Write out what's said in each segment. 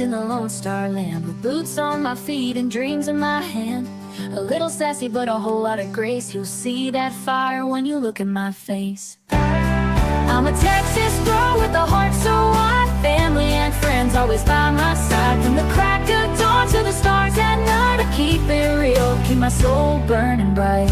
in the Lone Star Land, with boots on my feet and dreams in my hand. A little sassy but a whole lot of grace. You'll see that fire when you look in my face. I'm a Texas girl with a heart so wide, family and friends always by my side. From the crack of dawn to the stars at night, I keep it real, keep my soul burning bright.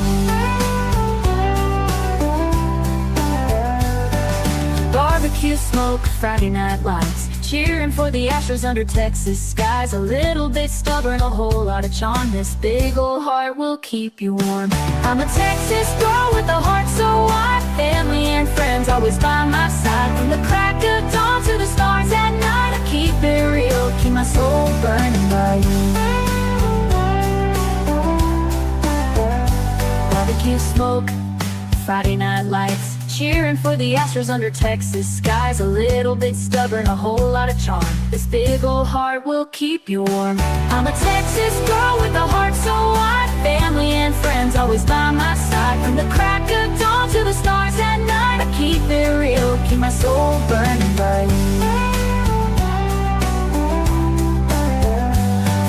Barbecue smoke, Friday night lights, cheering for the Astros under Texas skies. A little bit stubborn, a whole lot of charm. This big old heart will keep you warm. I'm a Texas girl with a heart so wide, family and friends always by my side. From the crack of dawn to the stars at night, I keep it real, keep my soul burning bright. Barbecue smoke, Friday night lights, cheering for the Astros under Texas skies. A little bit stubborn, a whole lot of charm. This big old heart will keep you warm. I'm a Texas girl with a heart so wide, family and friends always by my side. From the crack of dawn to the stars at night, I keep it real, keep my soul burning bright.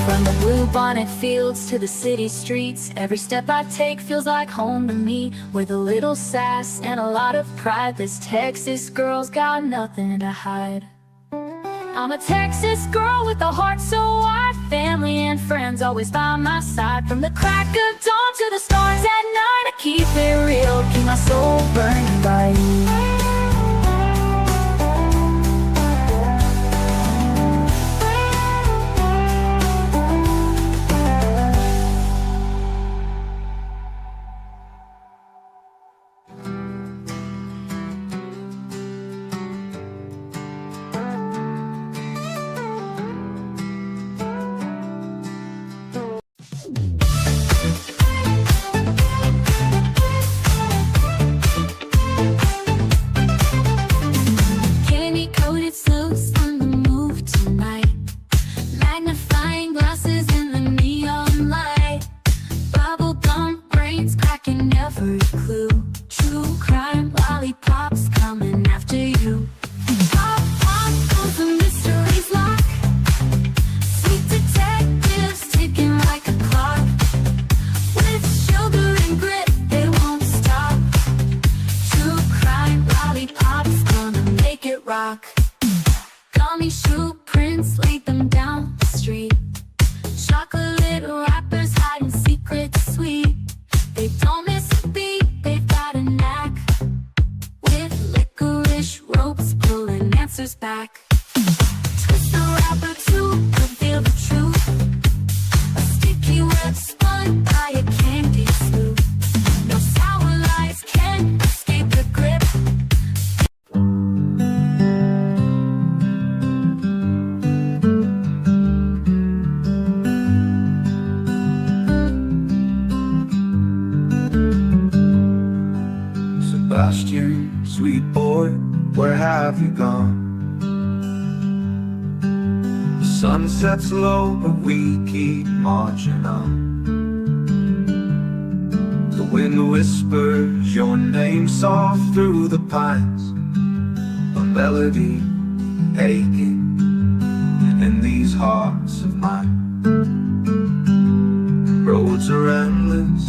From the blue bonnet fields to the city streets, every step I take feels like home to me. With a little sass and a lot of pride, this Texas girl's got nothing to hide. I'm a Texas girl with a heart so wide, family and friends always by my side. From the crack of dawn to the stars at night, I keep it real, keep my soul burning bright. Gummy shoe prints, laid them down the street. Chocolate wrappers hiding secrets sweet. They don't miss a beat, they've got a knack. With licorice ropes pulling answers back. Twist the wrapper to reveal the truth. A sticky web spun by a candy sloop. No sour lies can escape the grip. Sebastian, sweet boy, where have you gone? The sun sets low, but we keep marching on. The wind whispers your name soft through the pines, a melody aching in these hearts of mine. Roads are endless,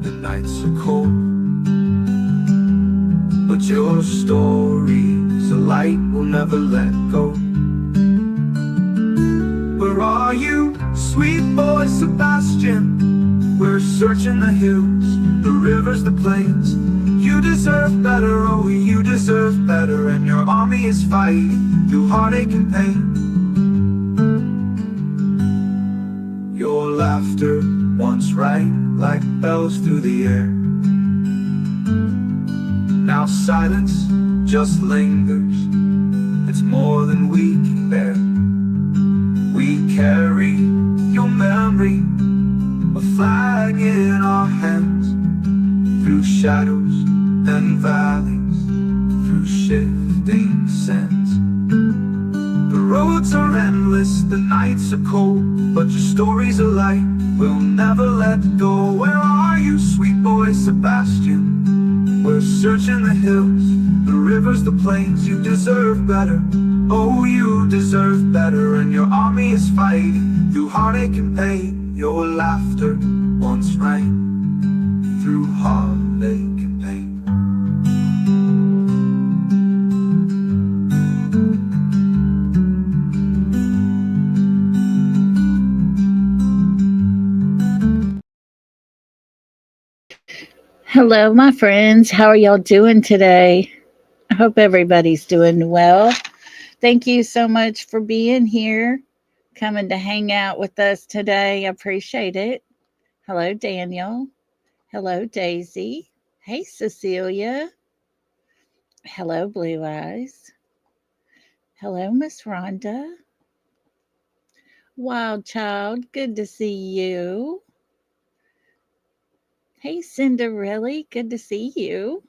the nights are cold, but your story's a light we'll never let go. Where are you, sweet boy Sebastian? We're searching the hills, the rivers, the plains. You deserve better, oh you deserve better. And your army is fighting through heartache and pain. Your laughter once rang like bells through the air. Now silence just lingers, it's more than we can bear. We carry your memory, a flag in our hands. Through shadows and valleys, through shifting sands. The roads are endless, the nights are cold, but your story's a light we'll never let go. Where are you, sweet boy Sebastian? We're searching the hills, the rivers, the plains. You deserve better, Oh, you deserve better, and your army is fighting through heartache and pain. Your laughter once rang through heartache and pain. Hello, my friends. How are y'all doing today? I hope everybody's doing well. Thank you so much for being here, coming to hang out with us today. I appreciate it. Hello, Daniel. Hello, Daisy. Hey, Cecilia. Hello, Blue Eyes. Hello, Miss Rhonda. Wild Child, good to see you. Hey, Cinderella, good to see you.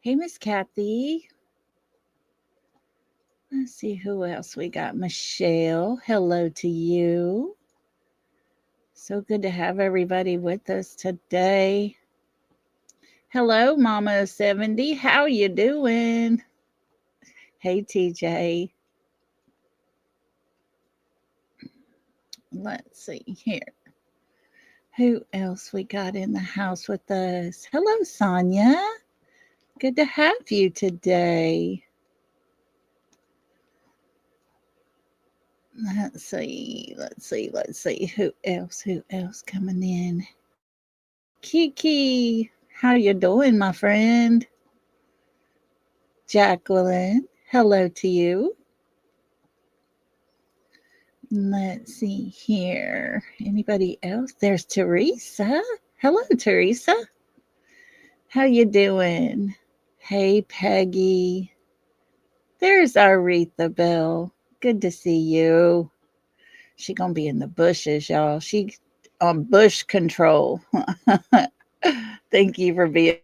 Hey, Miss Kathy. Let's see who else we got. Michelle, hello to you. So good to have everybody with us today. Hello, Mama 70. How you doing? Hey, TJ. Let's see here. Who else we got in the house with us? Hello, Sonia. Good to have you today. Let's see. Who else coming in? Kiki, how you doing, my friend? Jacqueline, hello to you. Let's see here. Anybody else? There's Teresa. Hello, Teresa. How you doing? Hey, Peggy. There's Aretha Bell. Good to see you. She gonna be in the bushes, y'all. She on bush control. Thank you for being.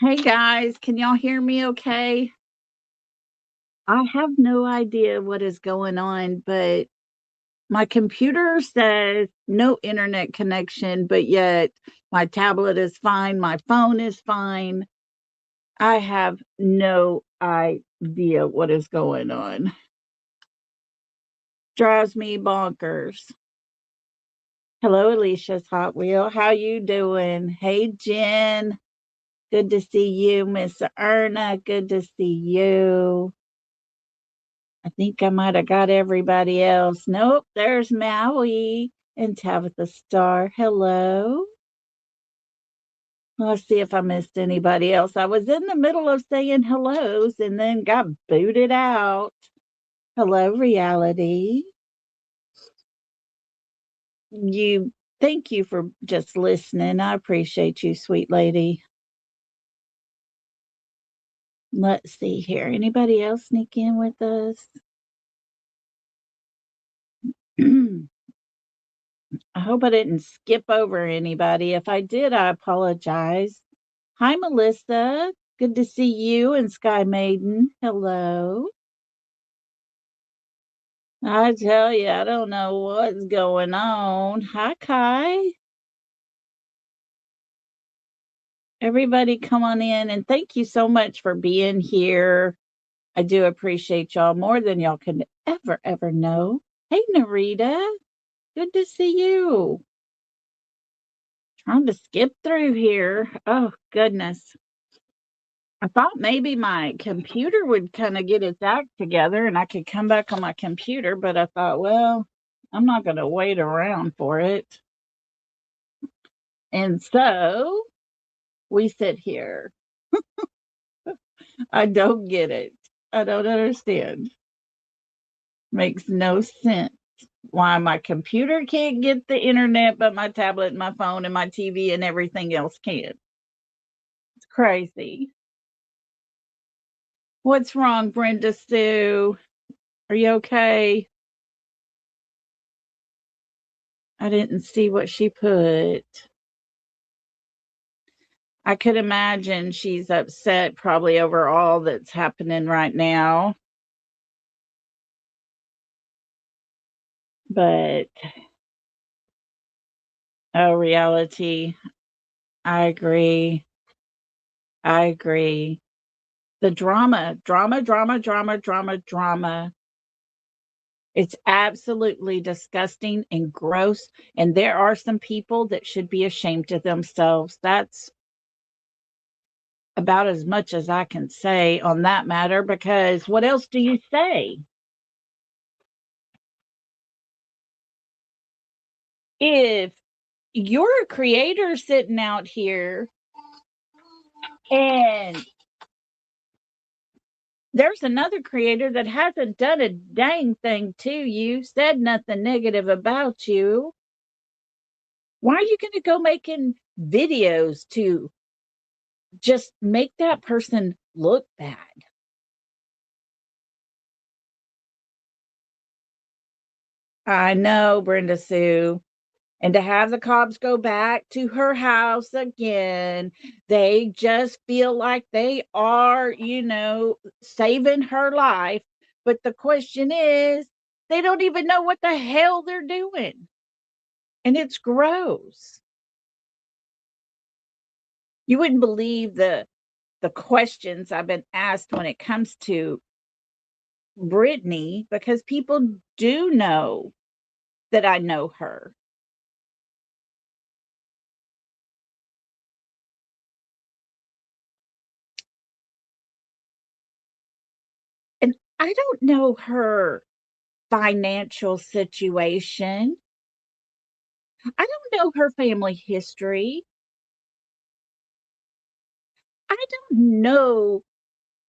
Hey guys, can y'all hear me okay? I have no idea what is going on, but my computer says no internet connection, but yet my tablet is fine, my phone is fine. I have no idea what is going on. Drives me bonkers. Hello, Alicia's Hot Wheel. How you doing? Hey, Jen. Good to see you, Miss Erna. Good to see you. I think I might have got everybody else. Nope, there's Maui and Tabitha Star. Hello. Let's see if I missed anybody else. I was in the middle of saying hellos and then got booted out. Hello, reality. Thank you for just listening. I appreciate you, sweet lady. Let's see here. Anybody else sneak in with us? I hope I didn't skip over anybody. If I did, I apologize. Hi, Melissa. Good to see you and Sky Maiden. Hello. I tell you, I don't know what's going on. Hi, Kai. Everybody come on in and thank you so much for being here. I do appreciate y'all more than y'all can ever know. Hey, Narita. Good to see you. Trying to skip through here. Oh, goodness. I thought maybe my computer would kind of get its act together and I could come back on my computer, but I thought, well, I'm not going to wait around for it. And so we sit here. I don't get it. I don't understand. Makes no sense why my computer can't get the internet, but my tablet, and my phone, and my TV, and everything else can. It's crazy. What's wrong, Brenda Sue? Are you okay? I didn't see what she put. I could imagine she's upset probably over all that's happening right now. But, oh, reality. I agree. I agree. The drama. It's absolutely disgusting and gross. And there are some people that should be ashamed of themselves. That's about as much as I can say on that matter, because what else do you say? If you're a creator sitting out here and there's another creator that hasn't done a dang thing to you, said nothing negative about you, why are you going to go making videos to just make that person look bad? I know, Brenda Sue. And to have the cops go back to her house again, they just feel like they are, saving her life. But the question is, they don't even know what the hell they're doing. And it's gross. You wouldn't believe the questions I've been asked when it comes to Brittany, because people do know that I know her. And I don't know her financial situation. I don't know her family history. I don't know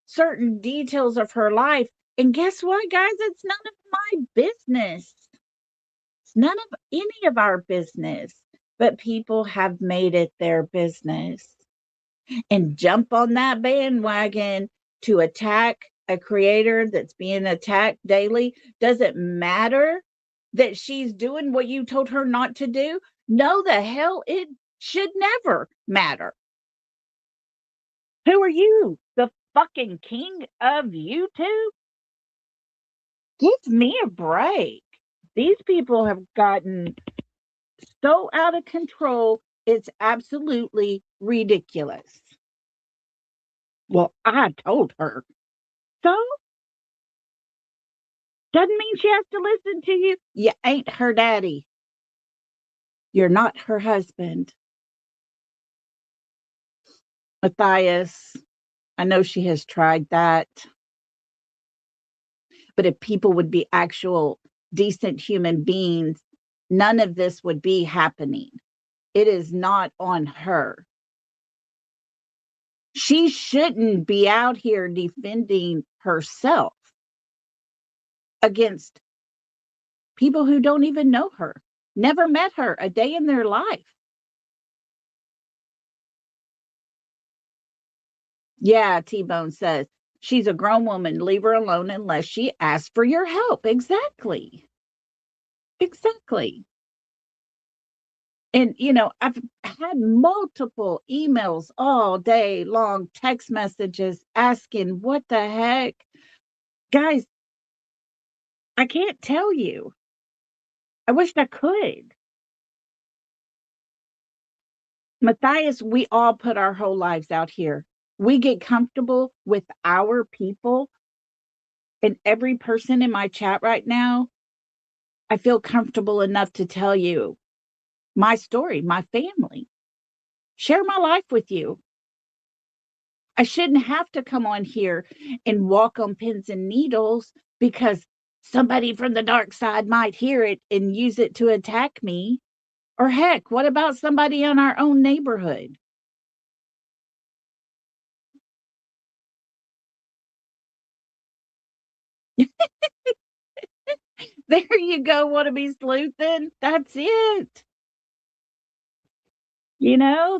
certain details of her life. And guess what, guys? It's none of my business. It's none of any of our business. But people have made it their business and jump on that bandwagon to attack a creator that's being attacked daily. Does it matter that she's doing what you told her not to do? No, the hell, it should never matter. Who are you? The fucking king of YouTube? Give me a break. These people have gotten so out of control, it's absolutely ridiculous. Well, I told her. So? Doesn't mean she has to listen to you. You ain't her daddy. You're not her husband. Matthias, I know she has tried that. But if people would be actual decent human beings, none of this would be happening. It is not on her. She shouldn't be out here defending herself. against people who don't even know her, never met her a day in their life. Yeah, T-Bone says, she's a grown woman. Leave her alone unless she asks for your help. Exactly. Exactly. And, I've had multiple emails all day long, text messages asking, what the heck? Guys, I can't tell you. I wish I could. Matthias, we all put our whole lives out here. We get comfortable with our people. And every person in my chat right now, I feel comfortable enough to tell you my story, my family, share my life with you. I shouldn't have to come on here and walk on pins and needles because somebody from the dark side might hear it and use it to attack me. Or heck, what about somebody in our own neighborhood? There you go, wanna be sleuthing. That's it.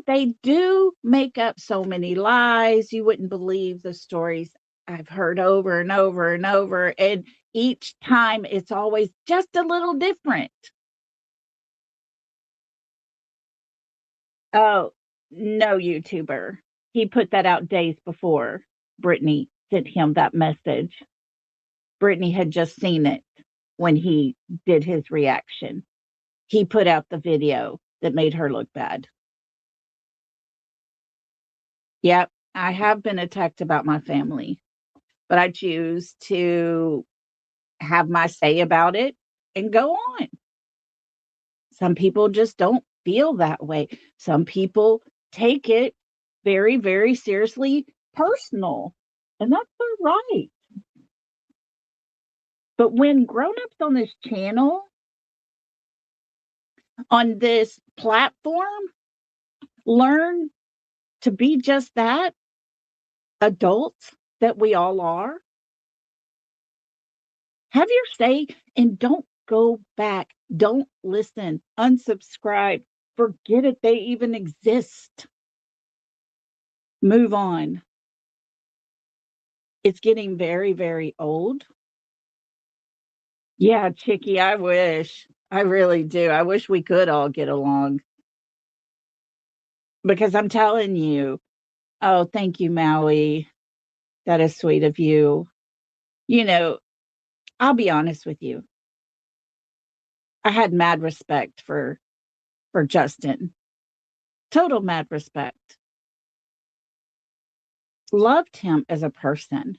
They do make up so many lies. You wouldn't believe the stories I've heard over and over and over. And each time it's always just a little different. Oh, no YouTuber. He put that out days before Brittany sent him that message. Brittany had just seen it when he did his reaction. He put out the video that made her look bad. Yep, I have been attacked about my family, but I choose to have my say about it and go on. Some people just don't feel that way. Some people take it very, very seriously personal, and that's their right. But when grown-ups on this channel, on this platform, learn to be just that, adults that we all are, have your say and don't go back. Don't listen. Unsubscribe. Forget it. They even exist. Move on. It's getting very, very old. Yeah, Chicky, I wish. I really do. I wish we could all get along because I'm telling you, oh, thank you, Maui. That is sweet of you. You know, I'll be honest with you. I had mad respect for Justin. Total mad respect. Loved him as a person.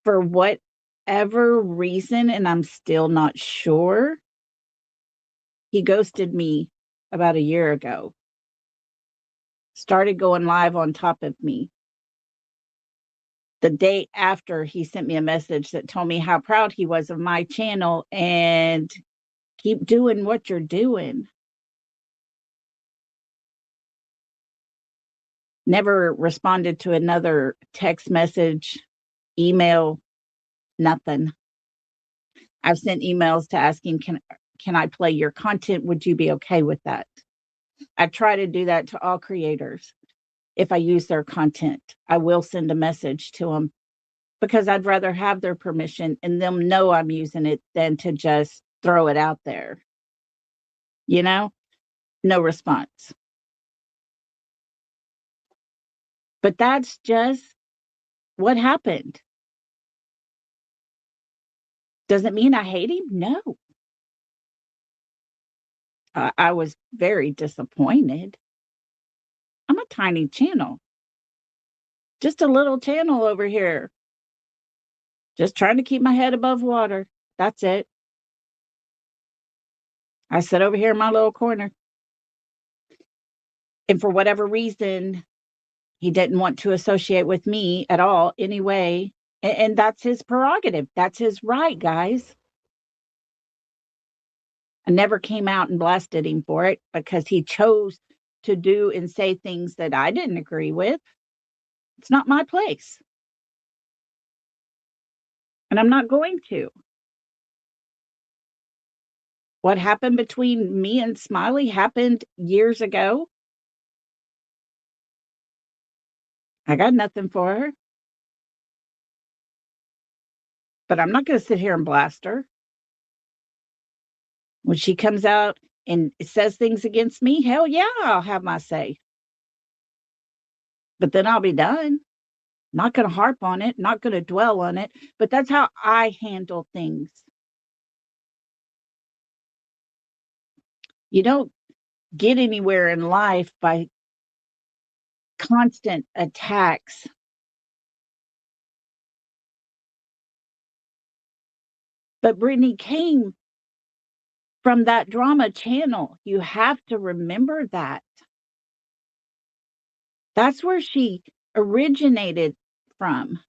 For whatever reason, and I'm still not sure, he ghosted me about a year ago. Started going live on top of me. The day after, he sent me a message that told me how proud he was of my channel and keep doing what you're doing. Never responded to another text message, email, nothing. I've sent emails to asking, can I play your content? Would you be okay with that? I try to do that to all creators. If I use their content, I will send a message to them because I'd rather have their permission and them know I'm using it than to just throw it out there. No response. But that's just what happened. Does it mean I hate him? No. I was very disappointed. I'm a tiny channel, just a little channel over here, just trying to keep my head above water. That's it. I sit over here in my little corner. And for whatever reason, he didn't want to associate with me at all anyway. And that's his prerogative. That's his right, guys. I never came out and blasted him for it because he chose to do and say things that I didn't agree with. It's not my place. And I'm not going to. What happened between me and Smiley happened years ago. I got nothing for her. But I'm not going to sit here and blast her. When she comes out and says things against me, hell yeah, I'll have my say. But then I'll be done. Not going to harp on it, not going to dwell on it. But that's how I handle things. You don't get anywhere in life by constant attacks. But Brittany came from that drama channel. You have to remember that. That's where she originated from.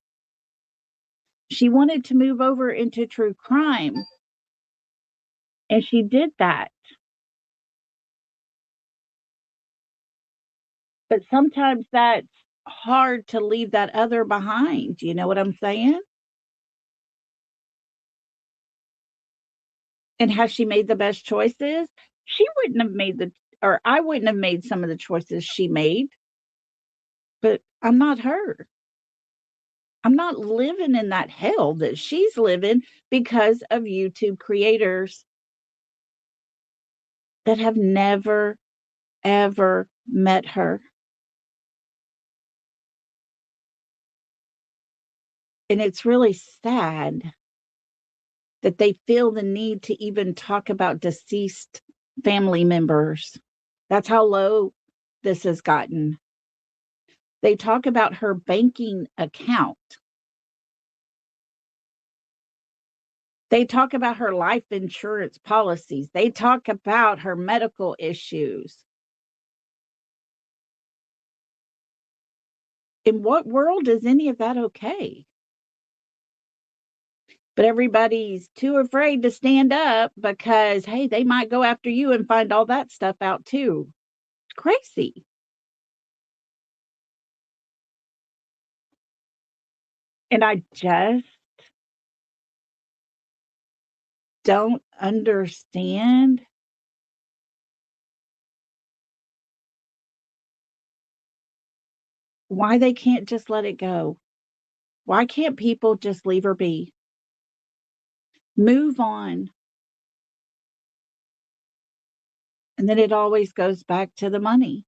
She wanted to move over into true crime, and she did that. But sometimes that's hard to leave that other behind. You know what I'm saying? And has she made the best choices? She wouldn't have made or I wouldn't have made some of the choices she made, but I'm not her. I'm not living in that hell that she's living because of YouTube creators that have never, ever met her. And it's really sad that they feel the need to even talk about deceased family members. That's how low this has gotten. They talk about her banking account. They talk about her life insurance policies. They talk about her medical issues. In what world is any of that okay? But everybody's too afraid to stand up because, hey, they might go after you and find all that stuff out too. It's crazy. And I just don't understand why they can't just let it go. Why can't people just leave her be? Move on. And then it always goes back to the money.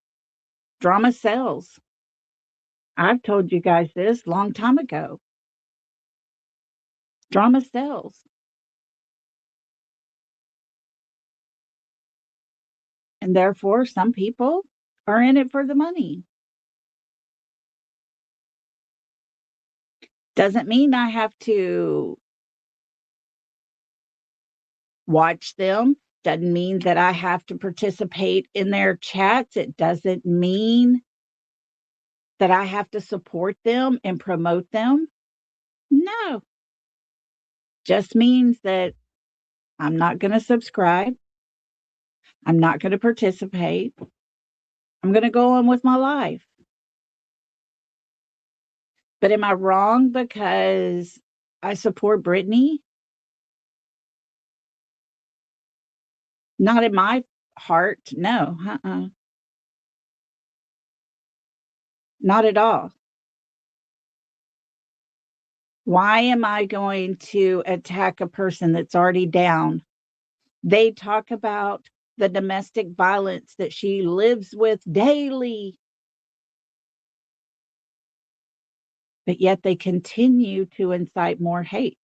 Drama sells. I've told you guys this long time ago. Drama sells. And therefore, some people are in it for the money. Doesn't mean I have to watch them. Doesn't mean that I have to participate in their chats. It doesn't mean that I have to support them and promote them. No. Just means that I'm not going to subscribe. I'm not going to participate. I'm going to go on with my life. But am I wrong because I support Brittany? Not in my heart. No. Not at all. Why am I going to attack a person that's already down? They talk about the domestic violence that she lives with daily. But yet they continue to incite more hate.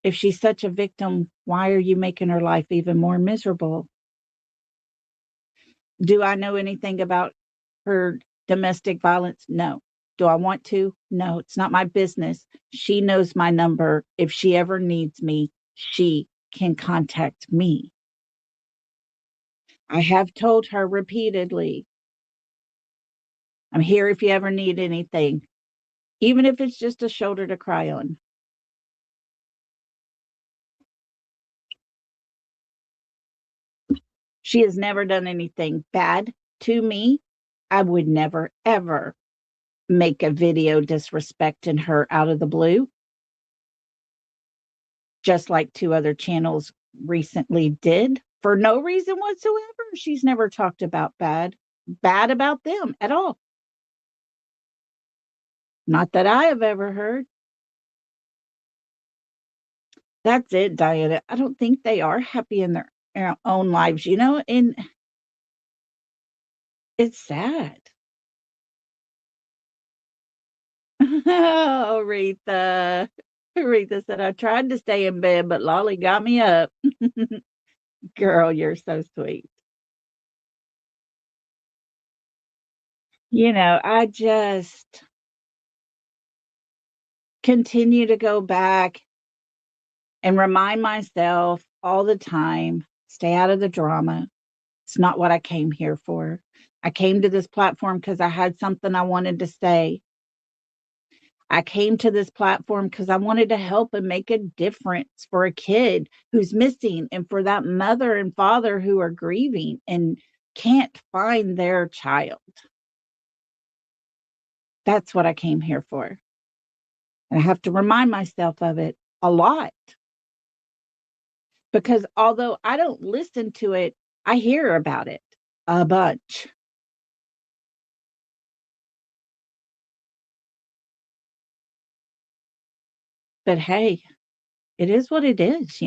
If she's such a victim, why are you making her life even more miserable? Do I know anything about her domestic violence? No. Do I want to? No, it's not my business. She knows my number. If she ever needs me, she can contact me. I have told her repeatedly, I'm here if you ever need anything, even if it's just a shoulder to cry on. She has never done anything bad to me. I would never, ever make a video disrespecting her out of the blue. just like 2 other channels recently did for no reason whatsoever. She's never talked about bad about them at all. Not that I have ever heard. That's it, Diana. I don't think they are happy in their own lives, and it's sad. Oh, Aretha. Aretha said, I tried to stay in bed, but Lolly got me up. Girl, you're so sweet. I just continue to go back and remind myself all the time, stay out of the drama. It's not what I came here for. I came to this platform because I had something I wanted to say. I came to this platform because I wanted to help and make a difference for a kid who's missing and for that mother and father who are grieving and can't find their child. That's what I came here for. And I have to remind myself of it a lot because although I don't listen to it, I hear about it a bunch. But hey, it is what it is.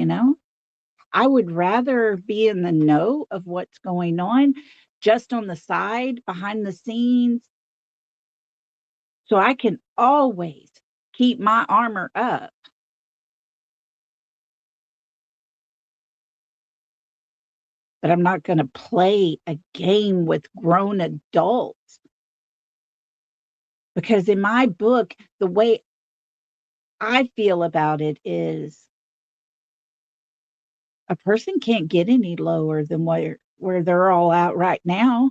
I would rather be in the know of what's going on just on the side, behind the scenes, so I can always keep my armor up. But I'm not going to play a game with grown adults because, in my book, the way I feel about it is a person can't get any lower than where they're all at right now.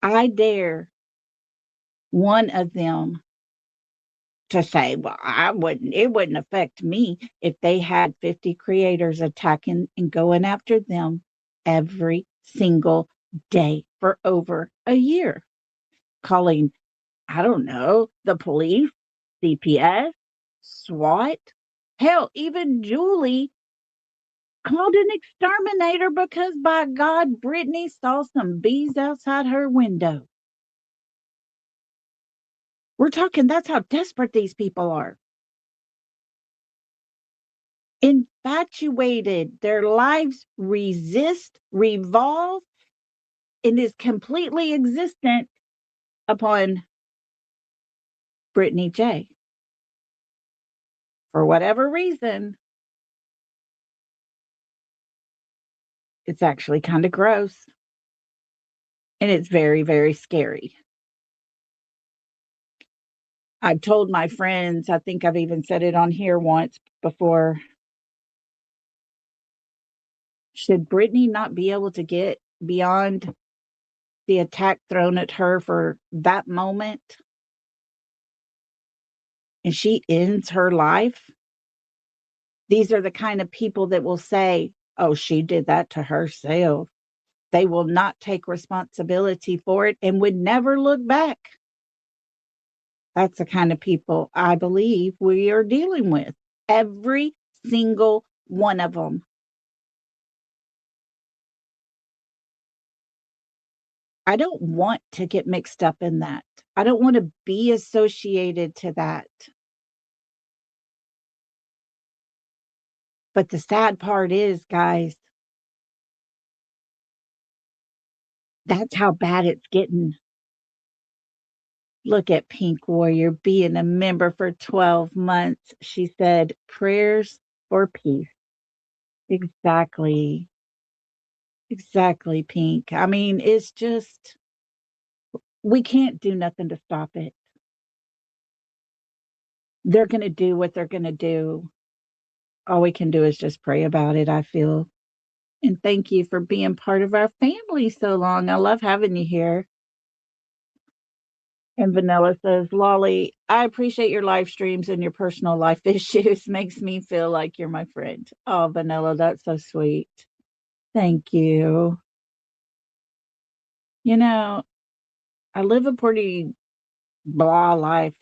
I dare one of them to say, well, it wouldn't affect me if they had 50 creators attacking and going after them every single day for over a year, calling, I don't know, the police, CPS, SWAT. Hell, even Julie called an exterminator because, by God, Brittany saw some bees outside her window. We're talking, that's how desperate these people are. Infatuated, their lives revolve, and is completely existent upon Brittany J. For whatever reason, it's actually kind of gross. And it's very, very scary. I've told my friends, I think I've even said it on here once before. Should Brittany not be able to get beyond the attack thrown at her for that moment, and she ends her life? These are the kind of people that will say, oh, she did that to herself. They will not take responsibility for it and would never look back. That's the kind of people I believe we are dealing with. Every single one of them. I don't want to get mixed up in that. I don't want to be associated to that. But the sad part is, guys, that's how bad it's getting. Look at Pink Warrior being a member for 12 months. She said, prayers for peace. Exactly. Exactly, Pink. I mean, it's just, we can't do nothing to stop it. They're going to do what they're going to do. All we can do is just pray about it, I feel. And thank you for being part of our family so long. I love having you here. And Vanilla says, Lolly, I appreciate your live streams and your personal life issues. Makes me feel like you're my friend. Oh, Vanilla, that's so sweet. Thank you. You know, I live a pretty blah life.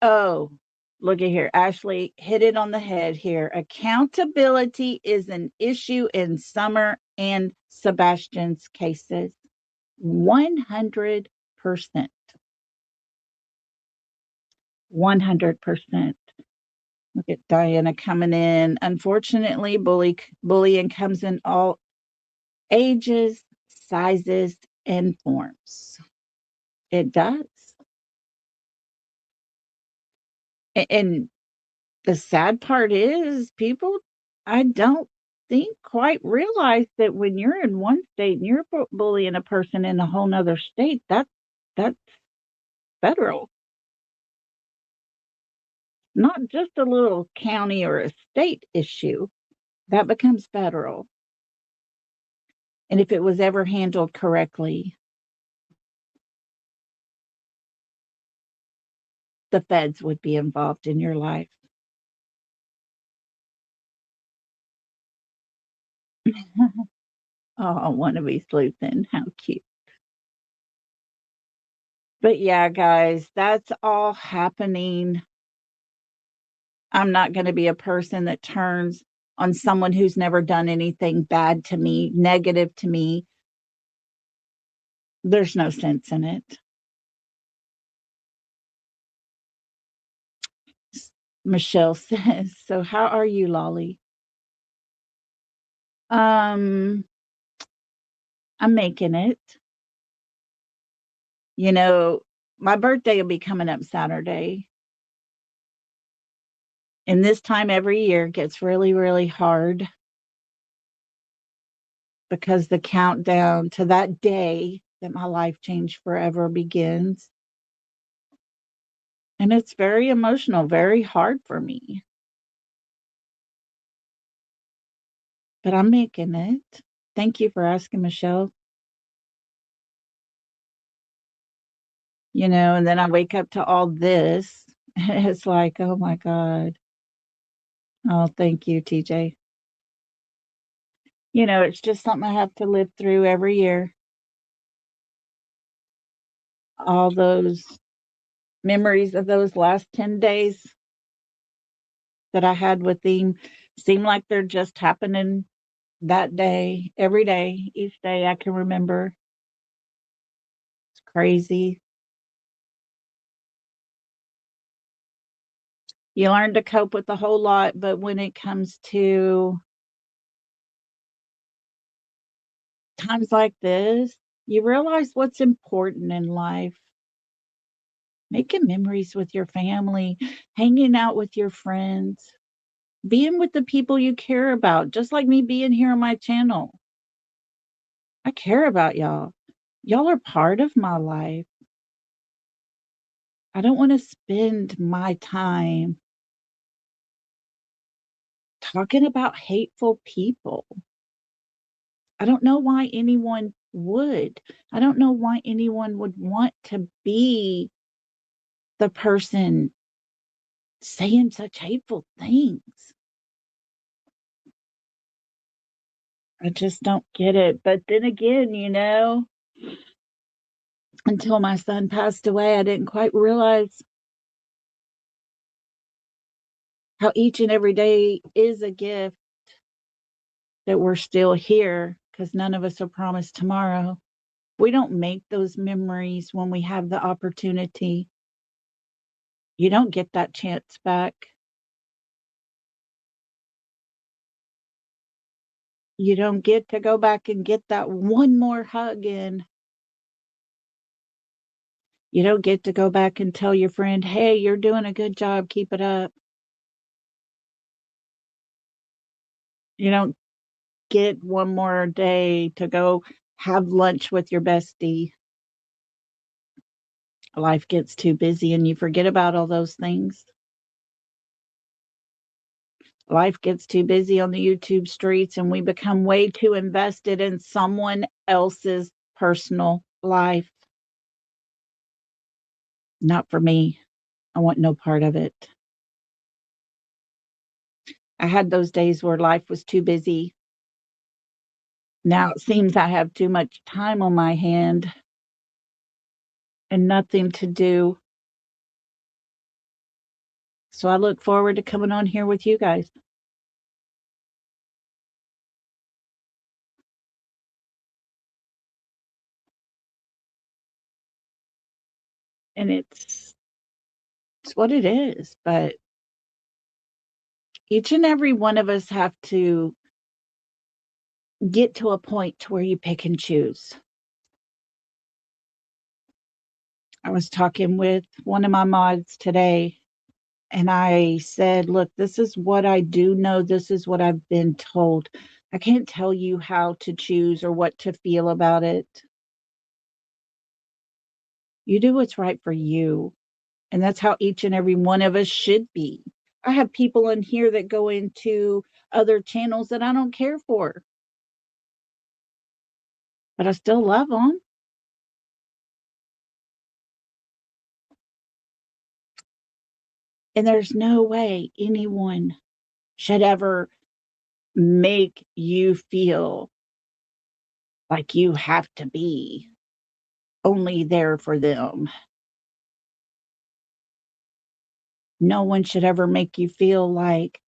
Oh, look at here. Ashley hit it on the head here. Accountability is an issue in Summer and Sebastian's cases. 100%. 100%. Look at Diana coming in. Unfortunately, bullying comes in all ages, sizes, and forms. It does. And the sad part is people, I don't think quite realize that when you're in one state and you're bullying a person in a whole nother state, that's federal. Not just a little county or a state issue. That becomes federal. And if it was ever handled correctly, the feds would be involved in your life. Oh, I want to be sleuthing. How cute. But yeah, guys, that's all happening. I'm not going to be a person that turns on someone who's never done anything bad to me, negative to me. There's no sense in it. Michelle says, so how are you, Lolly? I'm making it. You know, my birthday will be coming up Saturday. And this time every year gets really, really hard because the countdown to that day that my life changed forever begins. And it's very emotional, very hard for me. But I'm making it. Thank you for asking, Michelle. You know, and then I wake up to all this. It's like, oh my God. Oh, thank you, TJ. You know, it's just something I have to live through every year. All those memories of those last 10 days that I had with him seem like they're just happening that day, every day, each day I can remember. It's crazy. You learn to cope with a whole lot, but when it comes to times like this, you realize what's important in life. Making memories with your family, hanging out with your friends, being with the people you care about, just like me being here on my channel. I care about y'all. Y'all are part of my life. I don't want to spend my time talking about hateful people. I don't know why anyone would. I don't know why anyone would want to be the person saying such hateful things. I just don't get it. But then again, you know, until my son passed away, I didn't quite realize how each and every day is a gift, that we're still here, because none of us are promised tomorrow. We don't make those memories when we have the opportunity. You don't get that chance back. You don't get to go back and get that one more hug in. You don't get to go back and tell your friend, hey, you're doing a good job, keep it up. You don't get one more day to go have lunch with your bestie. Life gets too busy and you forget about all those things. Life gets too busy on the YouTube streets and we become way too invested in someone else's personal life. Not for me. I want no part of it. I had those days where life was too busy. Now it seems I have too much time on my hand and nothing to do. So I look forward to coming on here with you guys. And it's what it is, but each and every one of us have to get to a point to where you pick and choose. I was talking with one of my mods today, and I said, look, this is what I do know. This is what I've been told. I can't tell you how to choose or what to feel about it. You do what's right for you. And that's how each and every one of us should be. I have people in here that go into other channels that I don't care for, but I still love them. And there's no way anyone should ever make you feel like you have to be only there for them. No one should ever make you feel like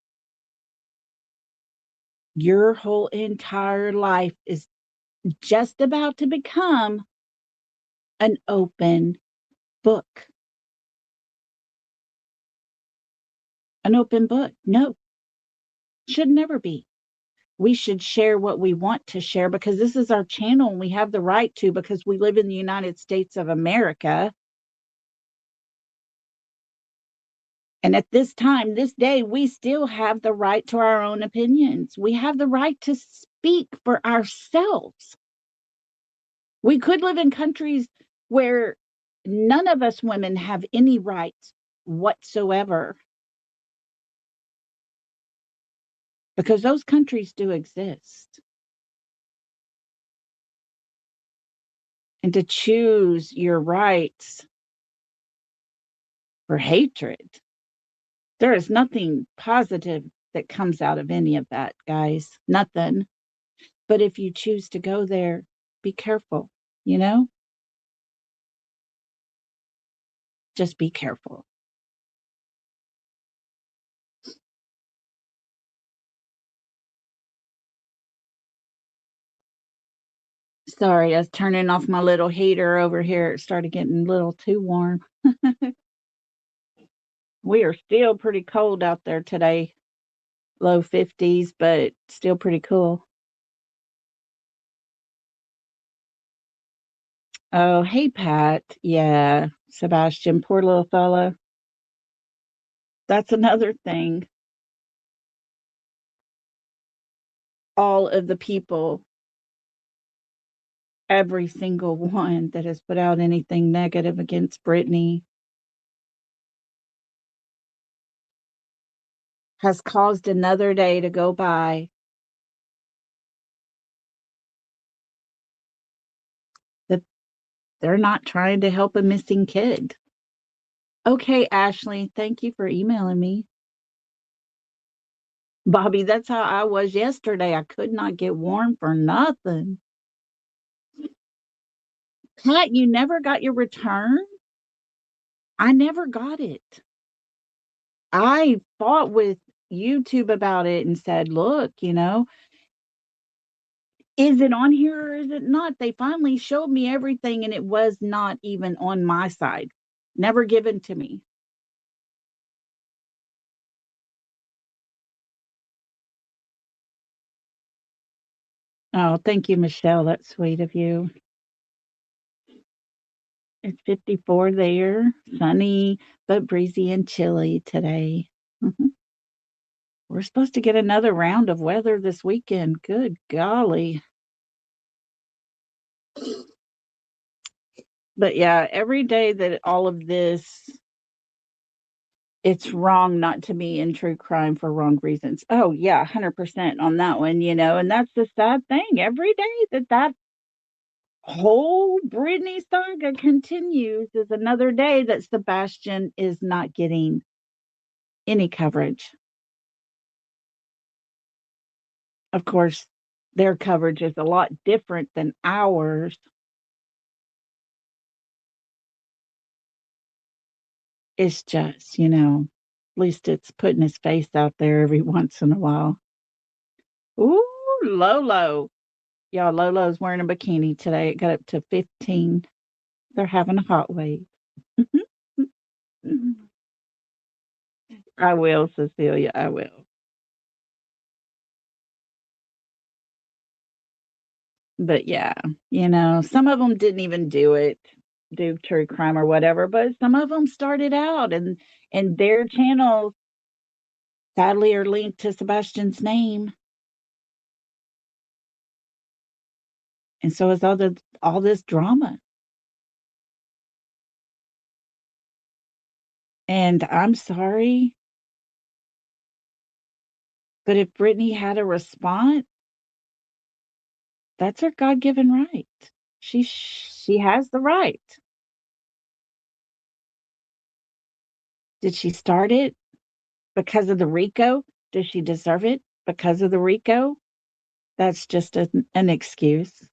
your whole entire life is just about to become an open book. An open book. No, should never be. We should share what we want to share because this is our channel and we have the right to because we live in the United States of America. And at this time, this day, we still have the right to our own opinions. We have the right to speak for ourselves. We could live in countries where none of us women have any rights whatsoever because those countries do exist. And to choose your rights for hatred, there is nothing positive that comes out of any of that, guys. Nothing. But if you choose to go there, be careful, you know? Just be careful. Sorry, I was turning off my little heater over here. It started getting a little too warm. We are still pretty cold out there today. Low 50s, but still pretty cool. Oh, hey, Pat. Yeah, Sebastian, poor little fella. That's another thing. All of the people, every single one that has put out anything negative against Brittany has caused another day to go by that they're not trying to help a missing kid. Okay, Ashley, thank you for emailing me. Bobby, that's how I was yesterday. I could not get warm for nothing. Pat, you never got your return? I never got it. I fought with YouTube about it and said, look, is it on here or is it not? They finally showed me everything and it was not even on my side. Never given to me. Oh, thank you, Michelle. That's sweet of you. It's 54 there, sunny, but breezy and chilly today. We're supposed to get another round of weather this weekend. Good golly. But yeah, every day that all of this, it's wrong not to be in true crime for wrong reasons. Oh, yeah, 100% on that one, and that's the sad thing. Every day that whole Britney saga continues is another day that Sebastian is not getting any coverage. Of course, their coverage is a lot different than ours. It's just, least it's putting his face out there every once in a while. Ooh, Lolo. Y'all, Lolo's wearing a bikini today. It got up to 15. They're having a hot wave. I will, Cecilia. I will. But yeah, some of them didn't even do true crime or whatever, but some of them started out and their channels sadly are linked to Sebastian's name. And so is all this drama. And I'm sorry, but if Brittany had a response, that's her God-given right. She has the right. Did she start it because of the RICO? Does she deserve it because of the RICO? That's just an excuse.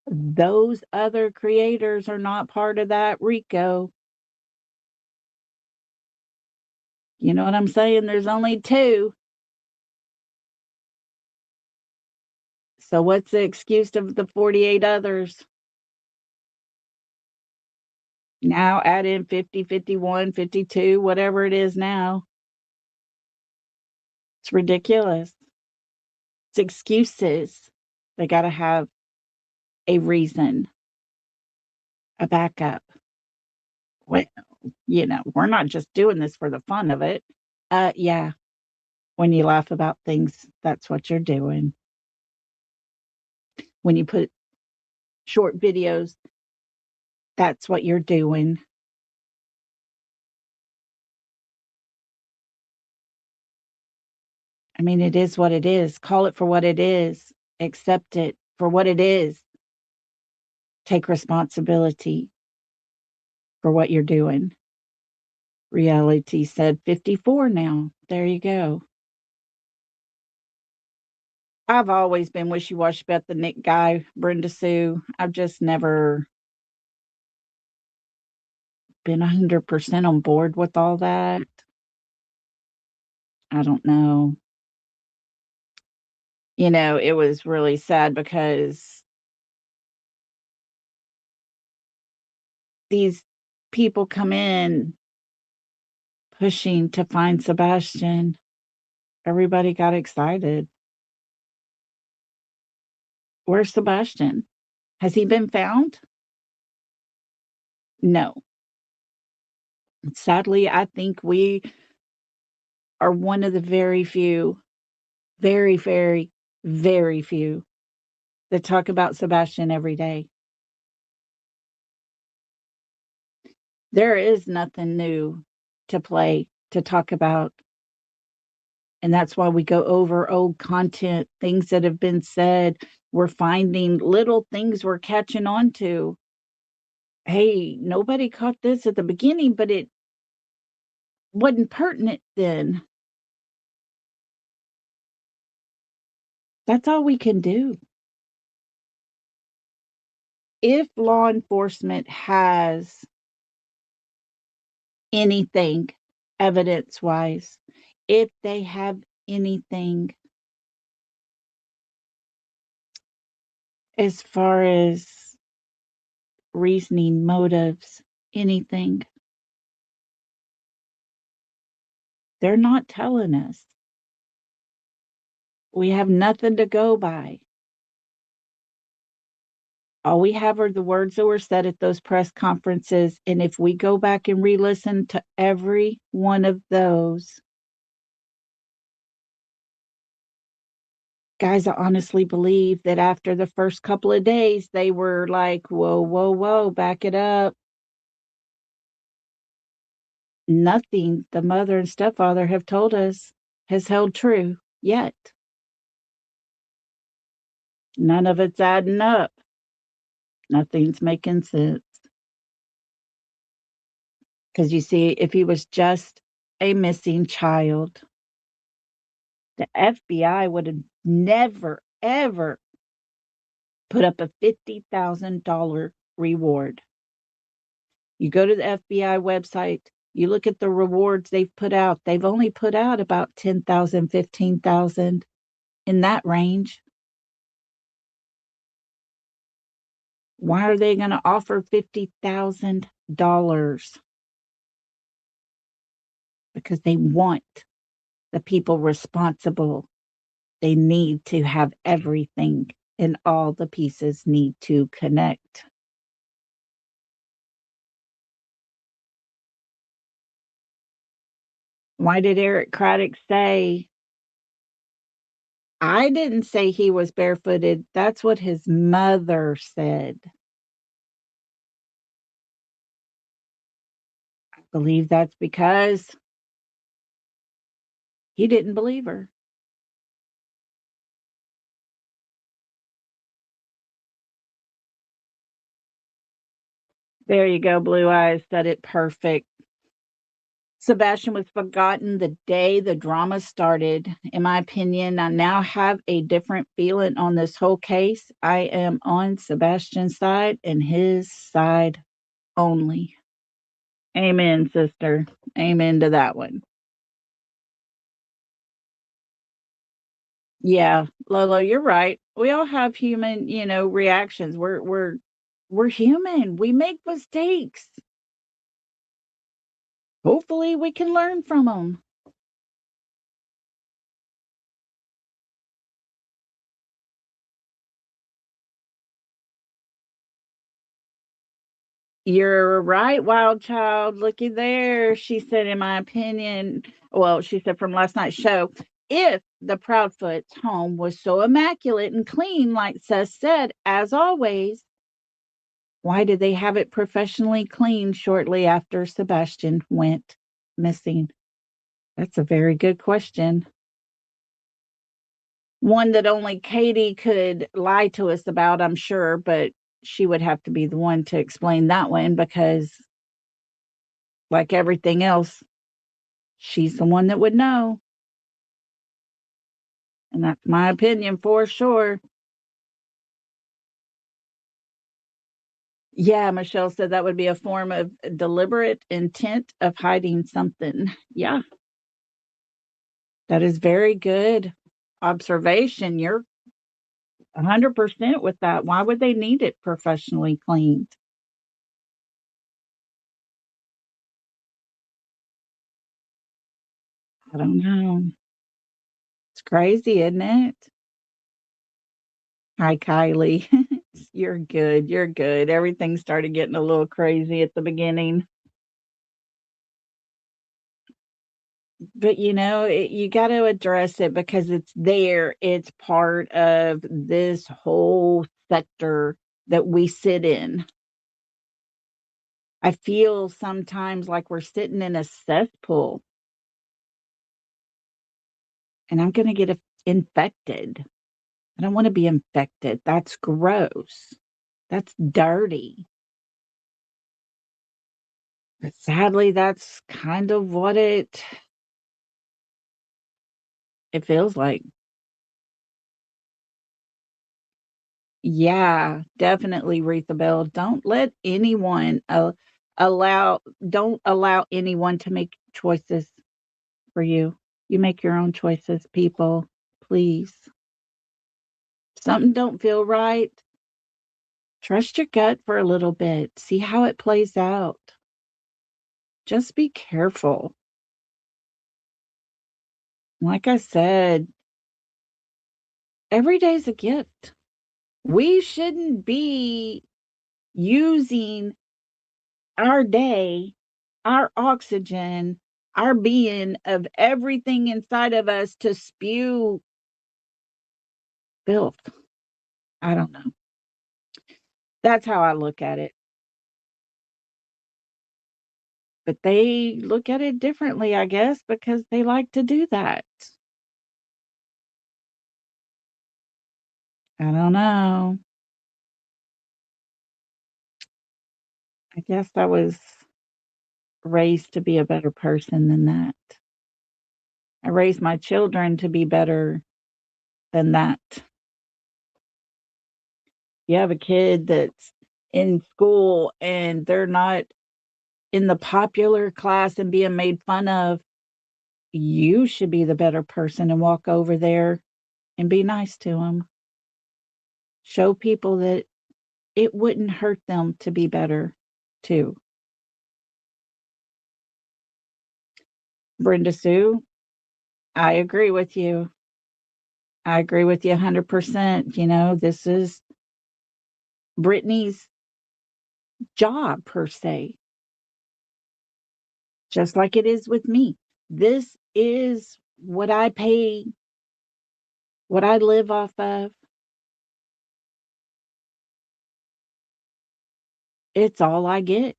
Those other creators are not part of that RICO. You know what I'm saying? There's only two. So what's the excuse of the 48 others? Now add in 50, 51, 52, whatever it is now. It's ridiculous. It's excuses. They got to have a reason, a backup. Well, we're not just doing this for the fun of it. Yeah. When you laugh about things, that's what you're doing. When you put short videos, that's what you're doing. I mean, it is what it is. Call it for what it is. Accept it for what it is. Take responsibility for what you're doing. Reality said 54 now. There you go. I've always been wishy-washy about the Nick guy, Brenda Sue. I've just never been 100% on board with all that. I don't know. It was really sad because these people come in pushing to find Sebastian. Everybody got excited. Where's Sebastian? Has he been found? No. Sadly, I think we are one of the very few, very, very, very few that talk about Sebastian every day. There is nothing new to play, to talk about. And that's why we go over old content, things that have been said. We're finding little things we're catching on to. Hey, nobody caught this at the beginning, but it wasn't pertinent then. That's all we can do. If law enforcement has anything evidence-wise, if they have anything as far as reasoning, motives, anything, they're not telling us. We have nothing to go by. All we have are the words that were said at those press conferences. And if we go back and re-listen to every one of those, guys, I honestly believe that after the first couple of days, they were like, whoa, whoa, whoa, back it up. Nothing the mother and stepfather have told us has held true yet. None of it's adding up. Nothing's making sense. Because you see, if he was just a missing child, the FBI would have never, ever put up a $50,000 reward. You go to the FBI website, You look at the rewards they've put out, they've only put out about 10,000, 15,000 in that range. Why are they going to offer $50,000? Because they want the people responsible. They need to have everything, and all the pieces need to connect. Why did Eric Craddock say, I didn't say he was barefooted? That's what his mother said. I believe that's because he didn't believe her. There you go, Blue Eyes said it perfect. Sebastian was forgotten the day the drama started. In my opinion, I now have a different feeling on this whole case. I am on Sebastian's side and his side only. Amen, sister. Amen to that one. Yeah, Lolo, you're right. We all have human, reactions. We're human. We make mistakes. Hopefully we can learn from them. You're right, wild child. Looky there. She said, in my opinion, well, she said from last night's show, if the Proudfoot's home was so immaculate and clean, like Seth said, as always, why did they have it professionally cleaned shortly after Sebastian went missing? That's a very good question. One that only Katie could lie to us about, I'm sure, but she would have to be the one to explain that one because, like everything else, she's the one that would know. And that's my opinion for sure. Yeah, Michelle said that would be a form of deliberate intent of hiding something. Yeah, that is very good observation. You're 100% with that. Why would they need it professionally cleaned? I don't know. It's crazy, isn't it? Hi, Kylie. You're good. You're good. Everything started getting a little crazy at the beginning. But you got to address it because it's there. It's part of this whole sector that we sit in. I feel sometimes like we're sitting in a cesspool and I'm going to get infected. I don't want to be infected. That's gross. That's dirty. But sadly, that's kind of what it feels like. Yeah, definitely, Retha Bell. Don't let anyone allow don't allow anyone to make choices for you. You make your own choices, people. Please. Something don't feel right. Trust your gut for a little bit. See how it plays out. Just be careful. Like I said, every day's a gift. We shouldn't be using our day, our oxygen, our being of everything inside of us to spew filth. I don't know. That's how I look at it. But they look at it differently, I guess, because they like to do that. I don't know. I guess I was raised to be a better person than that. I raised my children to be better than that. You have a kid that's in school and they're not in the popular class and being made fun of, you should be the better person and walk over there and be nice to them. Show people that it wouldn't hurt them to be better too. Brenda Sue, I agree with you. I agree with you 100%. This is Brittany's job per se, just like it is with me. This is what I pay, what I live off of. It's all I get.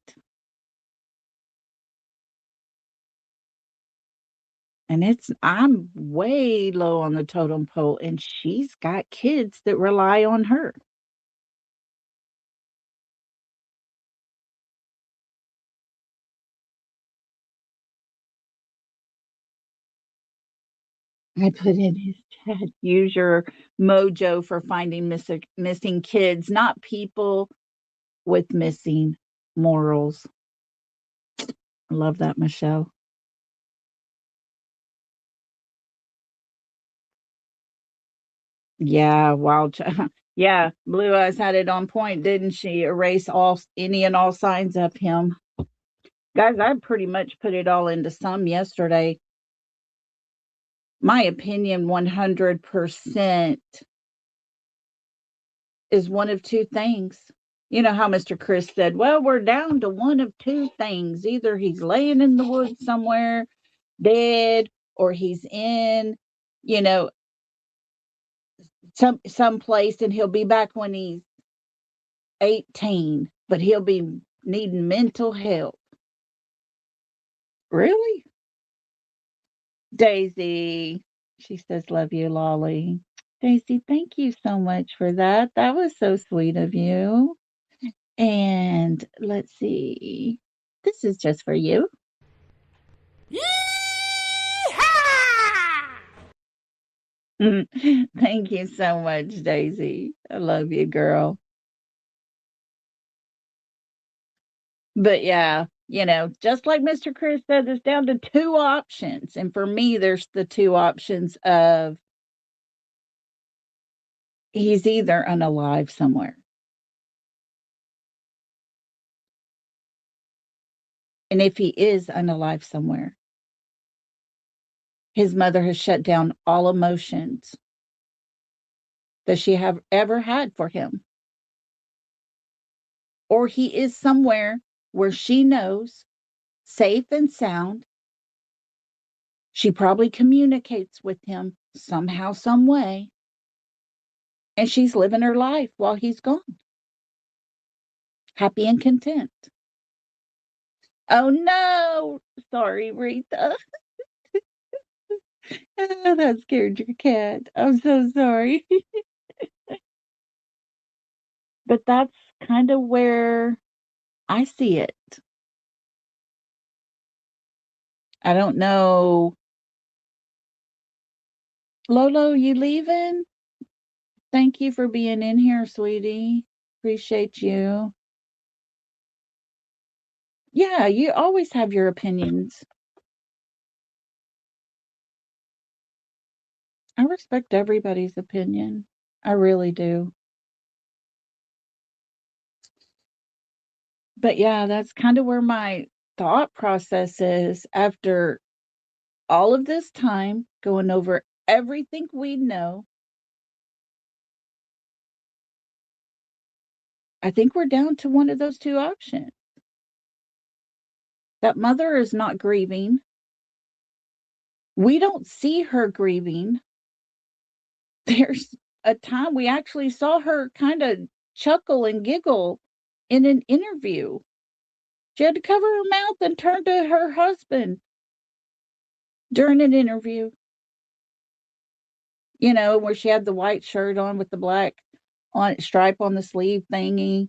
And I'm way low on the totem pole, and she's got kids that rely on her. I put in his chat, use your mojo for finding missing kids, not people with missing morals. I love that, Michelle. Yeah, yeah, Blue Eyes had it on point, didn't she? Erase any and all signs of him. Guys, I pretty much put it all into some yesterday. My opinion, 100% is one of two things. You know how Mr. Chris said, well, we're down to one of two things. Either he's laying in the woods somewhere dead, or he's in, you know, some place, and he'll be back when he's 18, but he'll be needing mental help. Really? Daisy, she says, love you, Lolly. Daisy, thank you so much for that. That was so sweet of you. And let's see. This is just for you. Thank you so much, Daisy. I love you, girl. But yeah, just like Mr. Chris said, there's down to two options. And for me, there's the two options of he's either unalive somewhere. And if he is unalive somewhere, his mother has shut down all emotions that she have ever had for him. Or he is somewhere where she knows, safe and sound. She probably communicates with him somehow, some way. And she's living her life while he's gone. Happy and content. Oh no! Sorry, Rita. That scared your cat. I'm so sorry. But that's kind of where I see it. I don't know. Lolo, you leaving? Thank you for being in here, sweetie. Appreciate you. Yeah, you always have your opinions. I respect everybody's opinion. I really do. But yeah, that's kind of where my thought process is after all of this time going over everything we know. I think we're down to one of those two options. That mother is not grieving. We don't see her grieving. There's a time we actually saw her kind of chuckle and giggle in an interview. She had to cover her mouth and turn to her husband during an interview. Where she had the white shirt on with the black stripe on the sleeve thingy.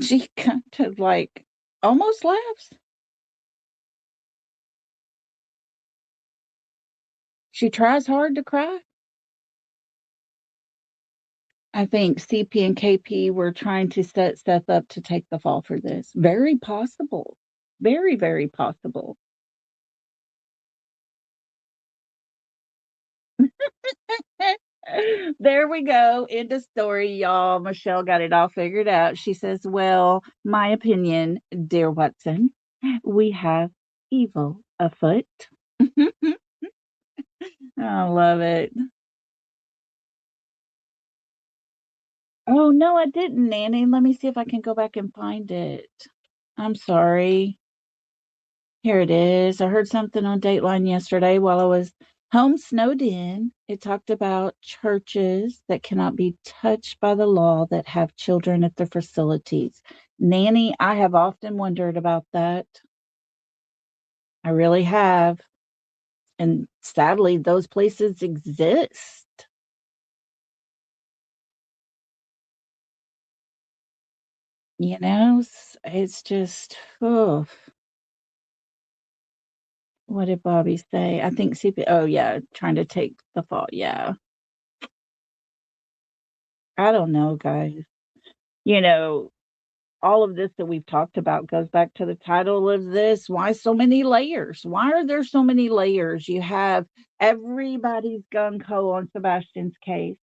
She kind of like almost laughs. She tries hard to cry. I think CP and KP were trying to set Seth up to take the fall for this. Very possible. Very, very possible. There we go. End of story, y'all. Michelle got it all figured out. She says, well, my opinion, dear Watson, we have evil afoot. I love it. Oh, no, I didn't, Nanny. Let me see if I can go back and find it. I'm sorry. Here it is. I heard something on Dateline yesterday while I was home snowed in. It talked about churches that cannot be touched by the law that have children at their facilities. Nanny, I have often wondered about that. I really have. And sadly, those places exist. It's just, oh, what did Bobby say? I think CP, oh, yeah, trying to take the fall. Yeah. I don't know, guys. You know, all of this that we've talked about goes back to the title of this. Why so many layers? Why are there so many layers? You have everybody's gung ho on Sebastian's case.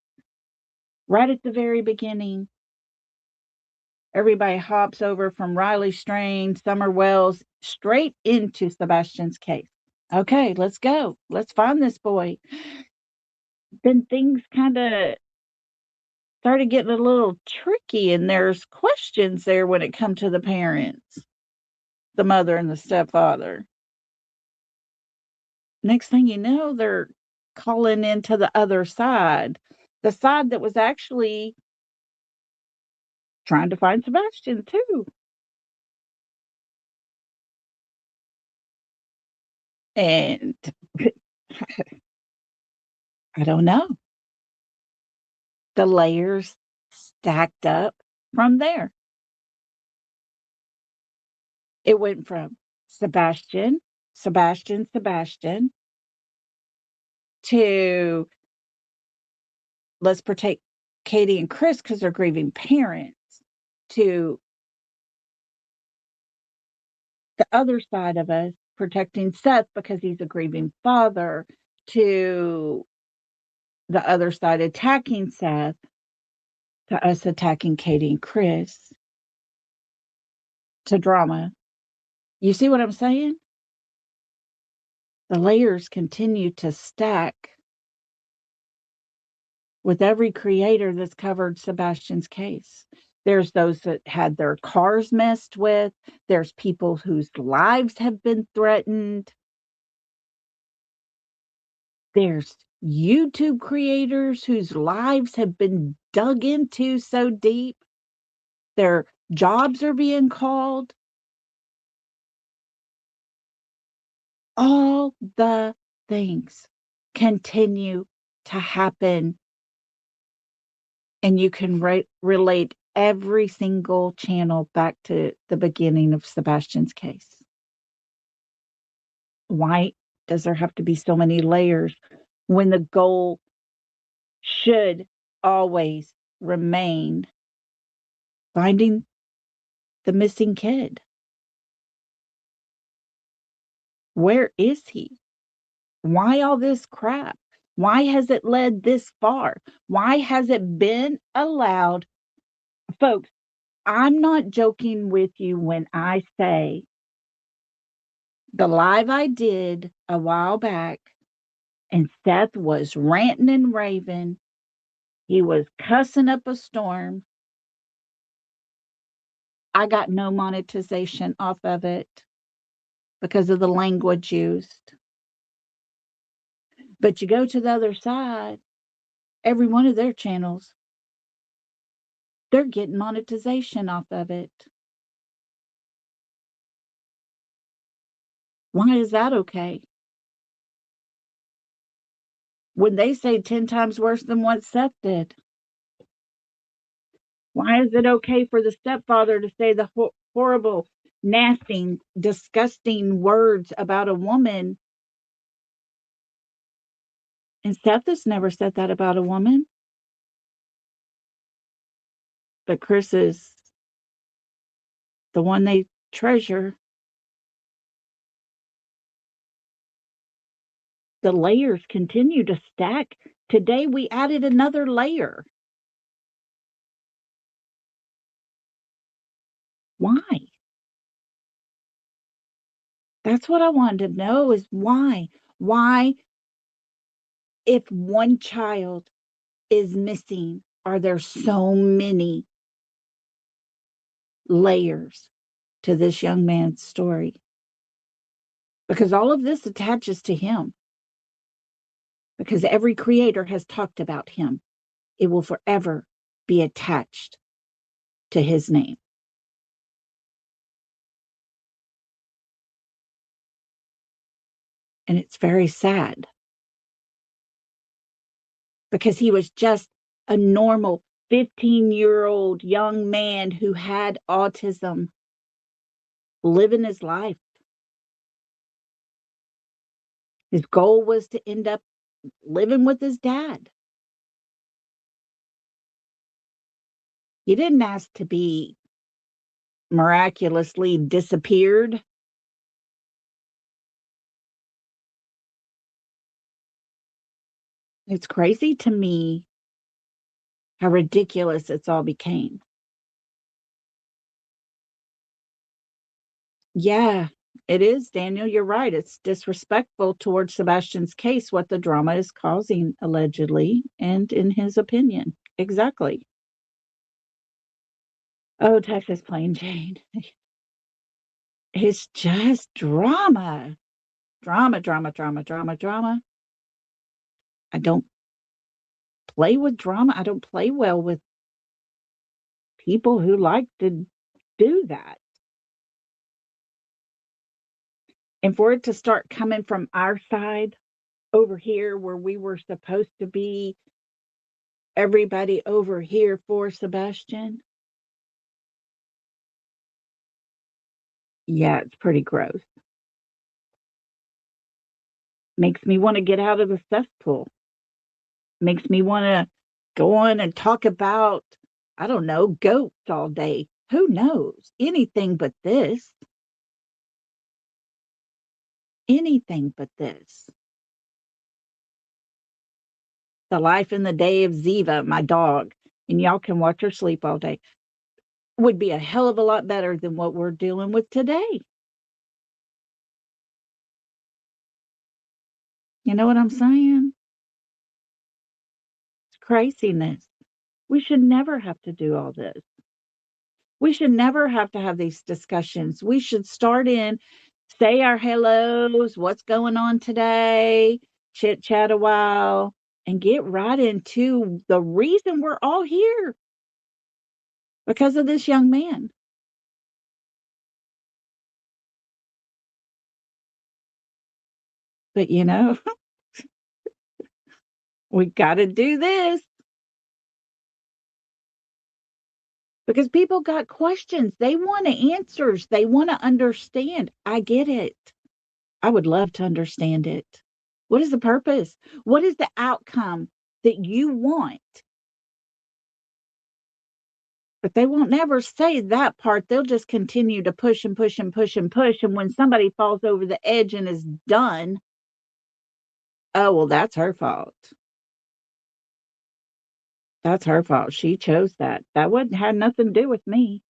Right at the very beginning, everybody hops over from Riley Strain, Summer Wells, straight into Sebastian's case. Okay, let's go. Let's find this boy. Then things kind of started getting a little tricky, and there's questions there when it comes to the parents, the mother and the stepfather. Next thing you know, they're calling into the other side, the side that was actually trying to find Sebastian too. And I don't know. The layers stacked up from there. It went from Sebastian, Sebastian to let's protect Katie and Chris because they're grieving parents, to the other side of us protecting Seth because he's a grieving father, to the other side attacking Seth, to us attacking Katie and Chris, to drama. You see what I'm saying? The layers continue to stack with every creator that's covered Sebastian's case. There's those that had their cars messed with. There's people whose lives have been threatened. There's YouTube creators whose lives have been dug into so deep. Their jobs are being called. All the things continue to happen. And you can relate every single channel back to the beginning of Sebastian's case. Why does there have to be so many layers when the goal should always remain finding the missing kid? Where is he? Why all this crap? Why has it led this far? Why has it been allowed? Folks, I'm not joking with you when I say the live I did a while back, and Seth was ranting and raving. He was cussing up a storm. I got no monetization off of it because of the language used. But you go to the other side, every one of their channels, they're getting monetization off of it. Why is that okay? When they say 10 times worse than what Seth did, why is it okay for the stepfather to say the horrible, nasty, disgusting words about a woman? And Seth has never said that about a woman. But Chris is the one they treasure. The layers continue to stack. Today we added another layer. Why? That's what I wanted to know is why? Why, if one child is missing, are there so many layers to this young man's story? Because all of this attaches to him. Because every creator has talked about him. It will forever be attached to his name. And it's very sad. Because he was just a normal 15-year-old young man who had autism, living his life. His goal was to end up living with his dad. He didn't ask to be miraculously disappeared. It's crazy to me how ridiculous it's all became. Yeah, it is, Daniel. You're right. It's disrespectful towards Sebastian's case, what the drama is causing, allegedly, and in his opinion. Exactly. Oh, Texas Plain Jane. It's just drama. Drama, drama, drama, drama, drama. I don't play with drama. I don't play well with people who like to do that. And for it to start coming from our side over here where we were supposed to be everybody over here for Sebastian. Yeah, it's pretty gross. Makes me want to get out of the cesspool. Makes me want to go on and talk about, I don't know, goats all day. Who knows? Anything but this. Anything but this. The life and the day of Ziva, my dog, and y'all can watch her sleep all day, would be a hell of a lot better than what we're dealing with today. You know what I'm saying? It's craziness. We should never have to do all this. We should never have to have these discussions. We should start in, say our hellos, what's going on today, chit chat a while, and get right into the reason we're all here because of this young man. But we got to do this because people got questions. They want answers. They want to understand. I get it. I would love to understand it. What is the purpose? What is the outcome that you want? But they won't never say that part. They'll just continue to push and push and push and push. And when somebody falls over the edge and is done, oh, well, that's her fault. That's her fault. She chose that. That wouldn't had nothing to do with me.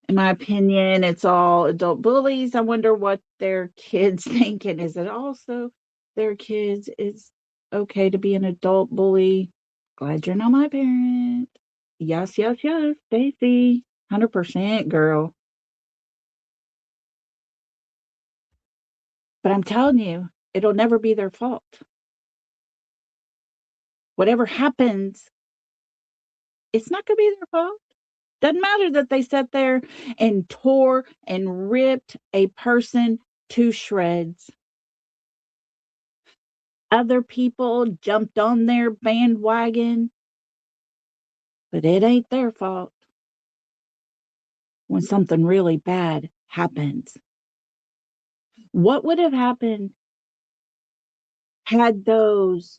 In my opinion, it's all adult bullies. I wonder what their kids thinking. Is it also their kids? It's okay to be an adult bully. Glad you're not my parent. Yes, yes, yes, Stacy. 100% girl. But I'm telling you, it'll never be their fault. Whatever happens, it's not going to be their fault. Doesn't matter that they sat there and tore and ripped a person to shreds. Other people jumped on their bandwagon, but it ain't their fault when something really bad happens. What would have happened had those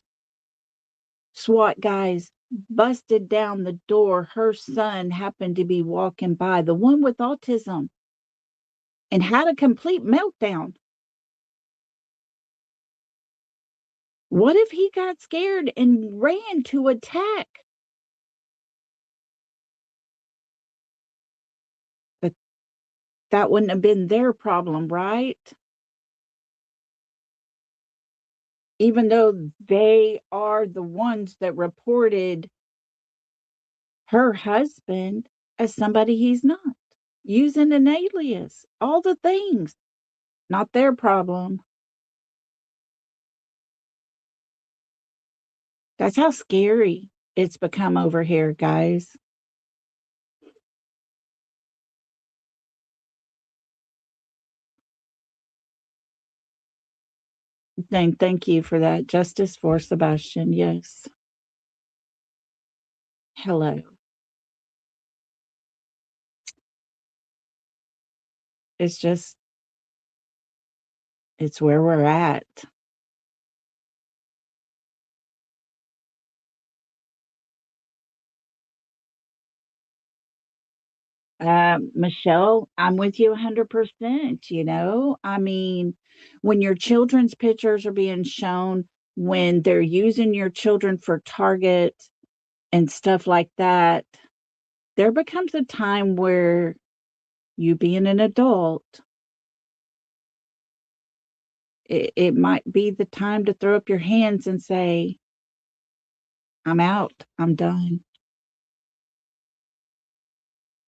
SWAT guys busted down the door. Her son happened to be walking by, the one with autism, and had a complete meltdown. What if he got scared and ran to attack? But that wouldn't have been their problem, right? Even though they are the ones that reported her husband as somebody he's not, using an alias, all the things, not their problem. That's how scary it's become over here, guys. Thank you for that. Justice for Sebastian. Yes. Hello. It's just, it's where we're at. Michelle, I'm with you 100%. I mean, when your children's pictures are being shown, when they're using your children for target and stuff like that, there becomes a time where you being an adult, it might be the time to throw up your hands and say, I'm out, I'm done.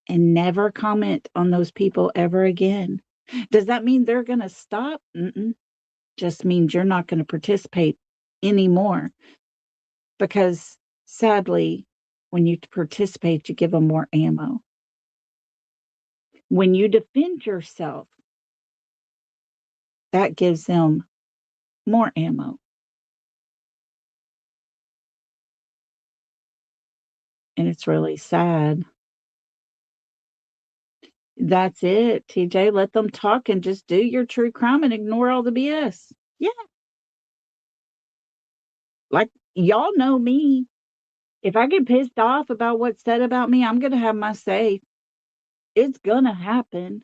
And never comment on those people ever again. Does that mean they're going to stop? Just means you're not going to participate anymore. Because sadly, when you participate, you give them more ammo. When you defend yourself, that gives them more ammo. And it's really sad. That's it, TJ. Let them talk and just do your true crime and ignore all the BS. Yeah. Like, y'all know me. If I get pissed off about what's said about me, I'm going to have my say. It's going to happen.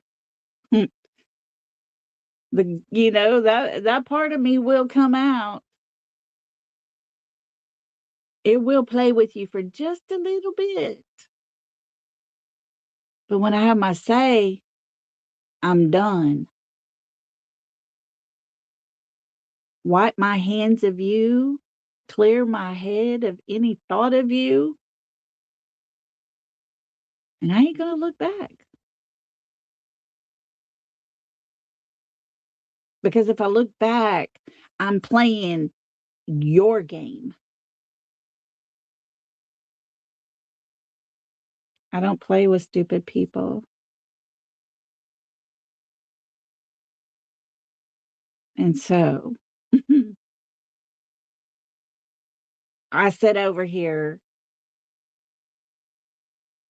That part of me will come out. It will play with you for just a little bit. But when I have my say, I'm done. Wipe my hands of you, clear my head of any thought of you, and I ain't going to look back. Because if I look back, I'm playing your game. I don't play with stupid people. And so I sit over here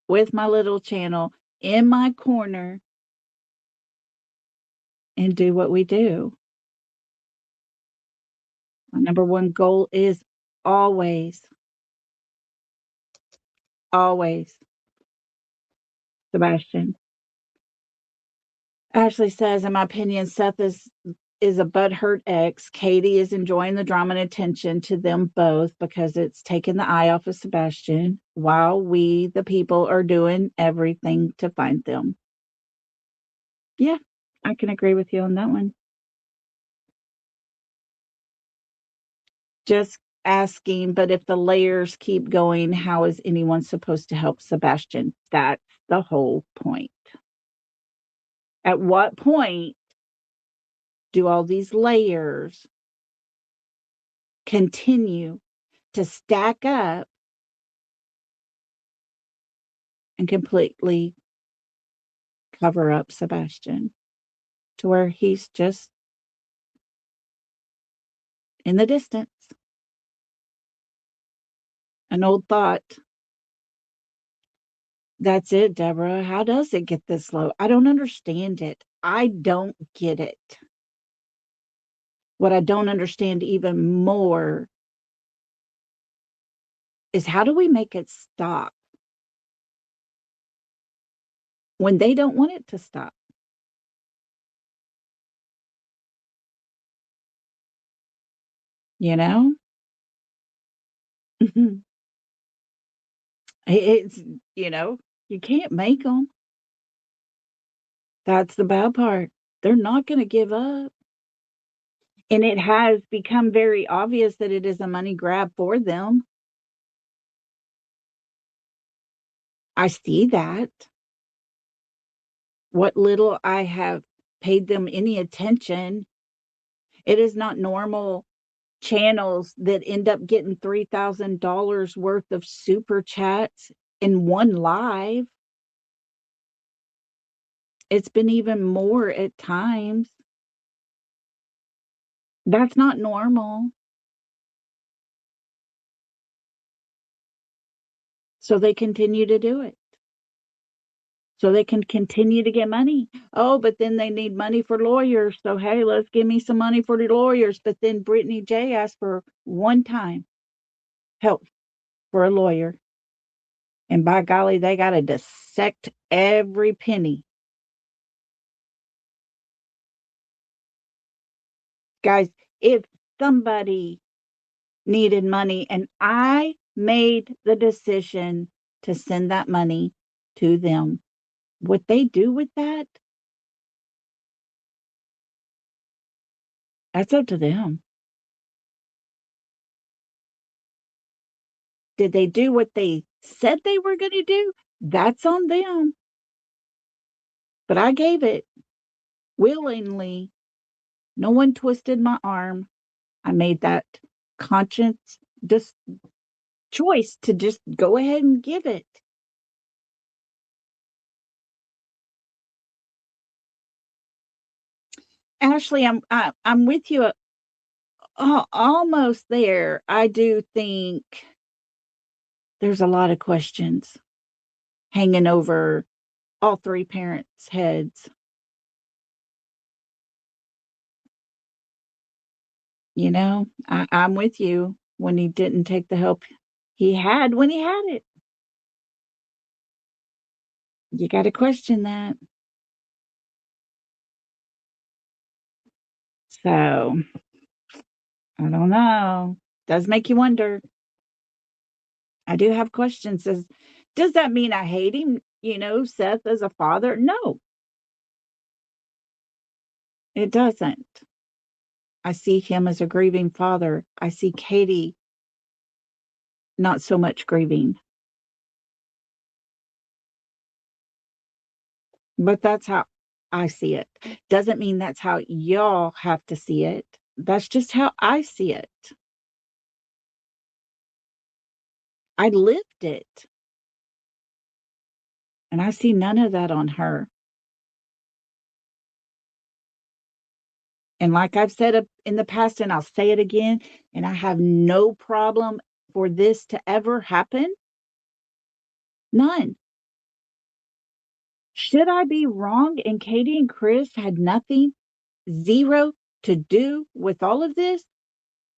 with my little channel in my corner and do what we do. My number one goal is always Sebastian. Ashley says, in my opinion, Seth is a butthurt ex. Katie is enjoying the drama and attention to them both because it's taken the eye off of Sebastian while we, the people, are doing everything to find them. Yeah, I can agree with you on that one. Just asking, but if the layers keep going, how is anyone supposed to help Sebastian? That's the whole point. At what point do all these layers continue to stack up and completely cover up Sebastian to where he's just in the distance? An old thought. That's it, Deborah. How does it get this low? I don't understand it. I don't get it. What I don't understand even more is how do we make it stop when they don't want it to stop? You know? Mhm. It's you know, you can't make them. That's the bad part. They're not gonna give up, and it has become very obvious that it is a money grab for them. I see that. What little I have paid them any attention, it is not normal channels that end up getting $3,000 worth of super chats in one live. It's been even more at times. That's not normal. So they continue to do it. So they can continue to get money. Oh, but then they need money for lawyers. So hey, let's give me some money for the lawyers. But then Brittany J asked for one time help for a lawyer. And by golly, they got to dissect every penny. Guys, if somebody needed money and I made the decision to send that money to them, what they do with that, that's up to them. Did they do what they said they were going to do? That's on them. But I gave it willingly. No one twisted my arm. I made that conscious dis- choice to just go ahead and give it. Ashley, I'm with you almost there. I do think there's a lot of questions hanging over all three parents' heads. You know, I'm with you when he didn't take the help he had when he had it. You got to question that. So I don't know. Does make you wonder. I do have questions. Does that mean I hate him? You know, Seth as a father? No, it doesn't. I see him as a grieving father. I see Katie not so much grieving. But that's how I see it. Doesn't mean that's how y'all have to see it. That's just how I see it. I lived it. And I see none of that on her. And like I've said in the past, and I'll say it again, and I have no problem for this to ever happen. None. Should I be wrong and Katie and Chris had nothing, zero to do with all of this?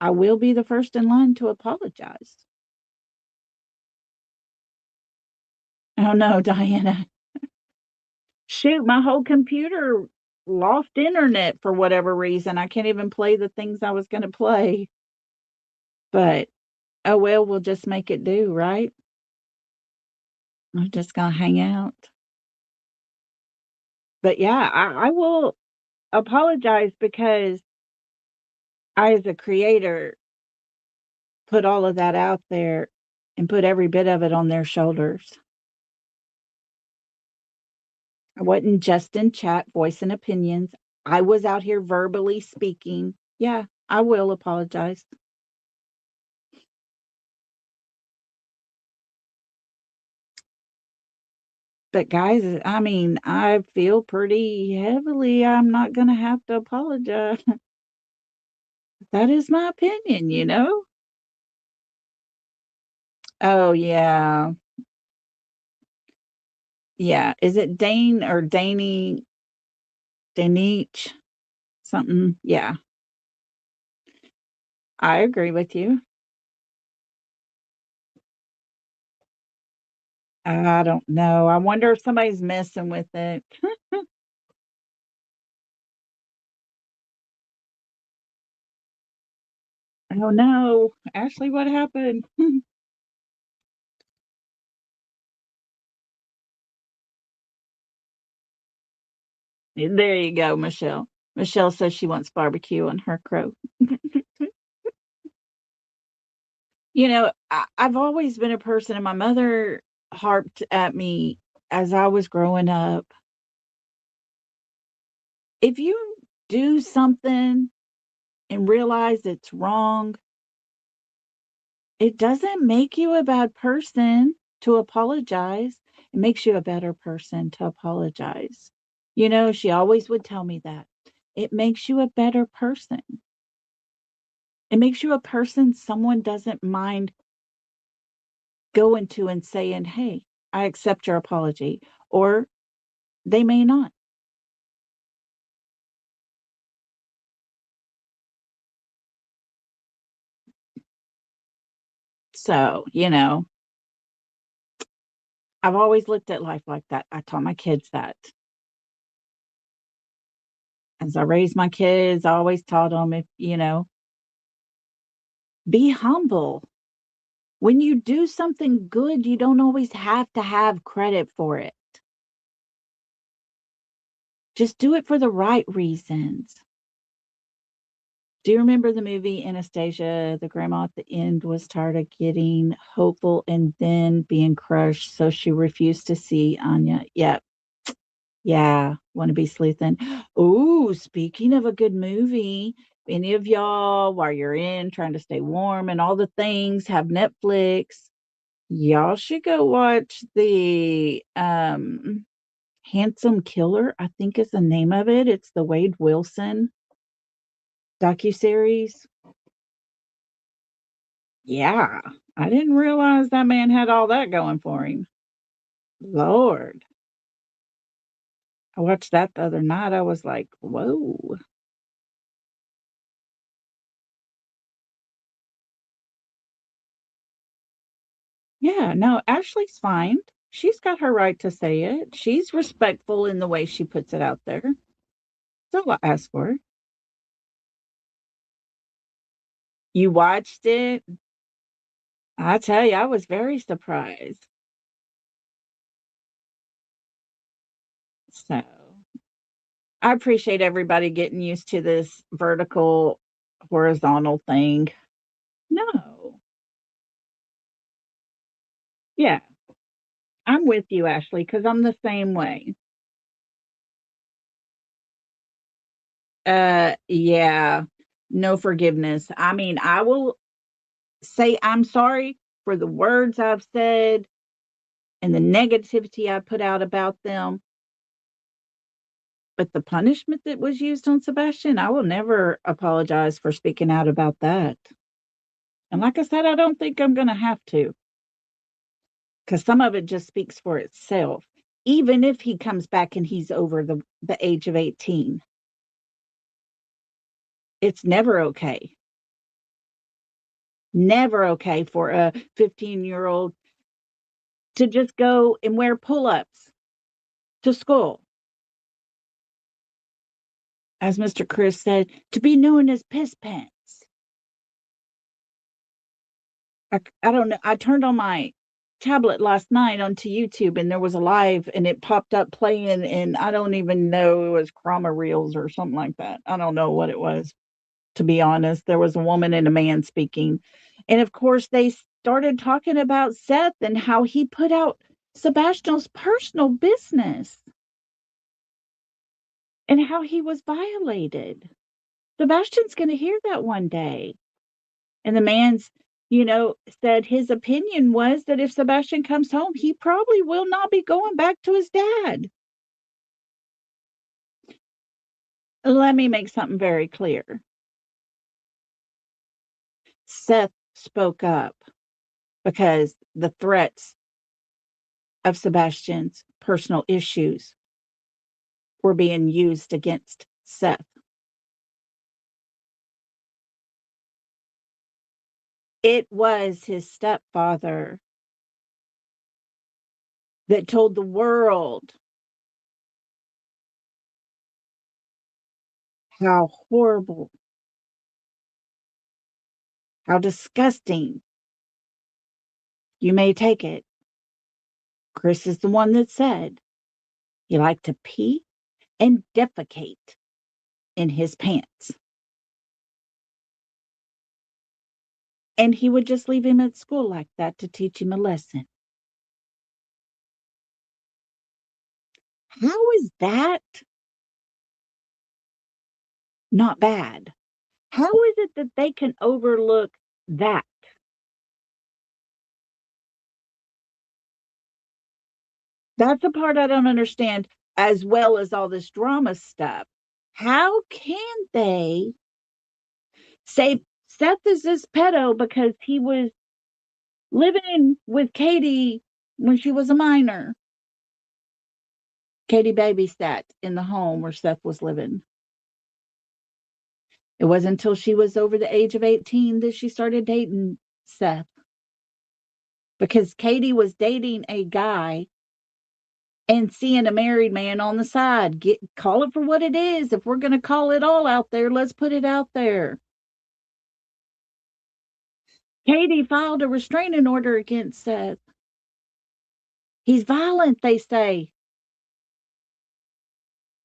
I will be the first in line to apologize. Oh no, Diana. Shoot, my whole computer lost internet for whatever reason. I can't even play the things I was going to play. But oh well, we'll just make it do, right? I'm just going to hang out. But yeah, I will apologize because I, as a creator, put all of that out there and put every bit of it on their shoulders. I wasn't just in chat voicing opinions. I was out here verbally speaking. Yeah, I will apologize. But guys, I mean, I feel pretty heavily I'm not going to have to apologize. That is my opinion, you know? Oh, yeah. Yeah. Is it Dane or Danny? Danich? Something. Yeah. I agree with you. I don't know. I wonder if somebody's messing with it. Oh no. Ashley, what happened? There you go, Michelle. Michelle says she wants barbecue on her crow. I've always been a person, and my mother harped at me as I was growing up. If you do something and realize it's wrong, it doesn't make you a bad person to apologize. It makes you a better person to apologize. She always would tell me that. It makes you a better person. It makes you a person someone doesn't mind going to and saying, "Hey, I accept your apology," or they may not. So, I've always looked at life like that. I taught my kids that. As I raised my kids, I always taught them be humble. When you do something good, you don't always have to have credit for it. Just do it for the right reasons. Do you remember the movie Anastasia? The grandma at the end was tired of getting hopeful and then being crushed, so she refused to see Anya. Yep. Yeah. Want to be sleuthing. Oh, speaking of a good movie, any of y'all, while you're in trying to stay warm and all the things, have Netflix, y'all should go watch the Handsome Killer, I think is the name of it. It's the Wade Wilson docuseries. Yeah, I didn't realize that man had all that going for him. Lord. I watched that the other night. I was like, whoa. Yeah, no, Ashley's fine. She's got her right to say it. She's respectful in the way she puts it out there. So I asked for it. You watched it? I tell you, I was very surprised. So I appreciate everybody getting used to this vertical, horizontal thing. No. Yeah, I'm with you, Ashley, because I'm the same way. Yeah, no forgiveness. I mean, I will say I'm sorry for the words I've said and the negativity I put out about them, but the punishment that was used on Sebastian, I will never apologize for speaking out about that. And like I said, I don't think I'm going to have to, because some of it just speaks for itself. Even if he comes back and he's over the age of 18, it's never okay. Never okay for a 15-year-old to just go and wear pull-ups to school. As Mr. Chris said, to be known as piss pants. I don't know. I turned on my tablet last night onto YouTube and there was a live and it popped up playing and I don't even know, it was Chroma Reels or something like that. I don't know what it was, to be honest. There was a woman and a man speaking. And of course, they started talking about Seth and how he put out Sebastian's personal business and how he was violated. Sebastian's going to hear that one day. And the man's, said his opinion was that if Sebastian comes home, he probably will not be going back to his dad. Let me make something very clear. Seth spoke up because the threats of Sebastian's personal issues were being used against Seth. It was his stepfather that told the world how horrible, how disgusting you may take it. Chris is the one that said he liked to pee and defecate in his pants. And he would just leave him at school like that to teach him a lesson. How is that not bad? How is it that they can overlook that? That's the part I don't understand, as well as all this drama stuff. How can they say Seth is this pedo because he was living with Katie when she was a minor? Katie babysat in the home where Seth was living. It wasn't until she was over the age of 18 that she started dating Seth. Because Katie was dating a guy and seeing a married man on the side. Call it for what it is. If we're going to call it all out there, let's put it out there. Katie filed a restraining order against Seth. He's violent, they say.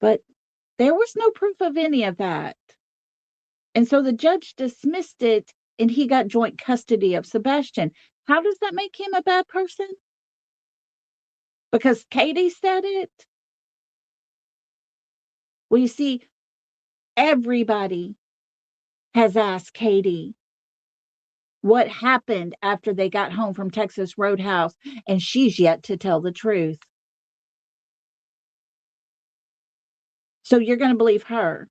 But there was no proof of any of that. And so the judge dismissed it and he got joint custody of Sebastian. How does that make him a bad person? Because Katie said it? Well, you see, everybody has asked Katie what happened after they got home from Texas Roadhouse, and she's yet to tell the truth. So you're going to believe her,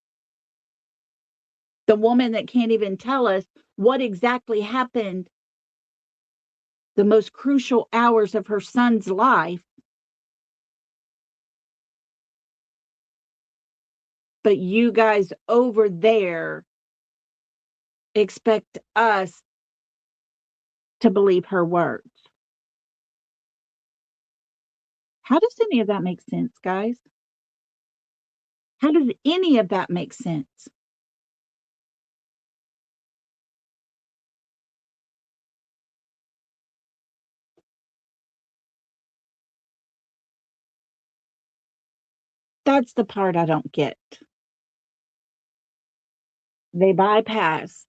the woman that can't even tell us what exactly happened the most crucial hours of her son's life. But you guys over there expect us to believe her words. How does any of that make sense, guys? How does any of that make sense? That's the part I don't get. They bypass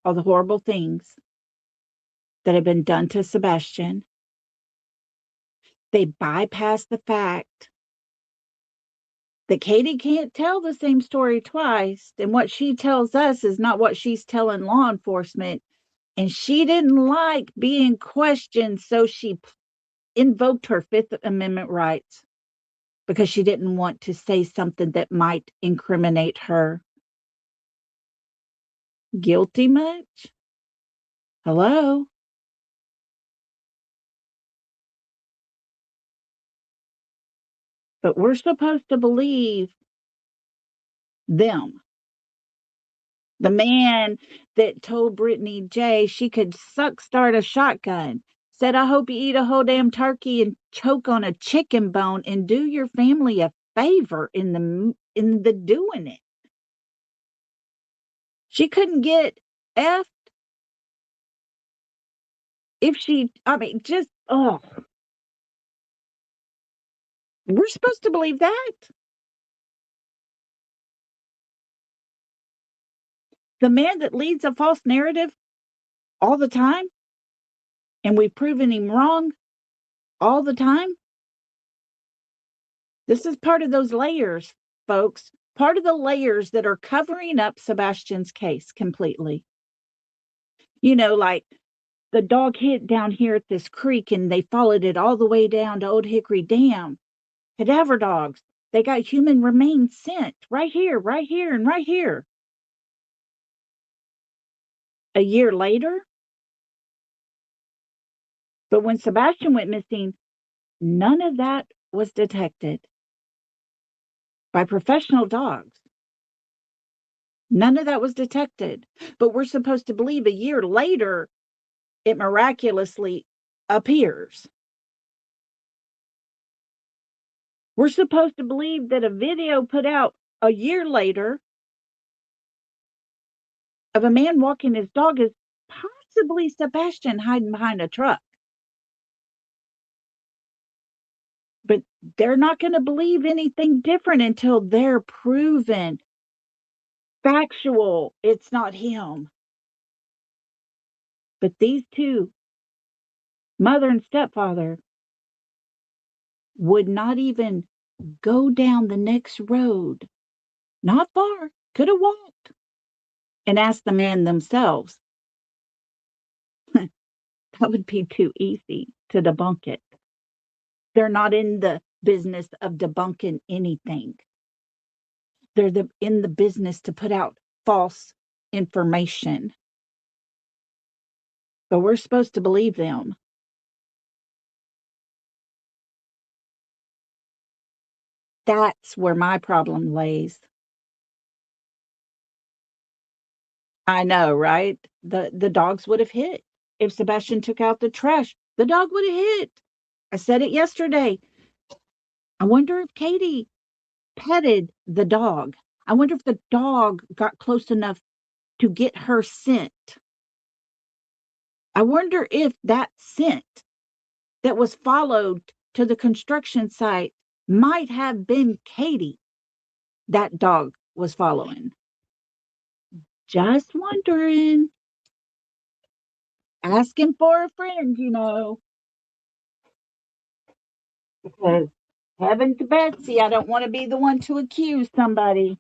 all the horrible things that have been done to Sebastian. They bypass the fact that Katie can't tell the same story twice, and what she tells us is not what she's telling law enforcement. And she didn't like being questioned, so she invoked her Fifth Amendment rights because she didn't want to say something that might incriminate her. Guilty much? Hello? But we're supposed to believe them. The man that told Brittany J she could start a shotgun said, I hope you eat a whole damn turkey and choke on a chicken bone and do your family a favor in the doing it. She couldn't get F if she, we're supposed to believe that. The man that leads a false narrative all the time, and we've proven him wrong all the time. This is part of those layers, folks. Part of the layers that are covering up Sebastian's case completely. You know, like the dog hit down here at this creek and they followed it all the way down to Old Hickory Dam. Cadaver dogs. They got human remains sent right here, and right here. A year later. But when Sebastian went missing, none of that was detected by professional dogs. None of that was detected. But we're supposed to believe a year later, it miraculously appears. We're supposed to believe that a video put out a year later of a man walking his dog is possibly Sebastian hiding behind a truck. But they're not going to believe anything different until they're proven factual it's not him. But these two, mother and stepfather, would not even go down the next road, not far, could have walked, and asked the man themselves. That would be too easy to debunk it. They're not in the business of debunking anything. They're in the business to put out false information. But we're supposed to believe them. That's where my problem lays. I know, right? The dogs would have hit. If Sebastian took out the trash, the dog would have hit. I said it yesterday. I wonder if Katie petted the dog. I wonder if the dog got close enough to get her scent. I wonder if that scent that was followed to the construction site might have been Katie that dog was following. Just wondering. Asking for a friend, because heaven to Betsy, I don't want to be the one to accuse somebody.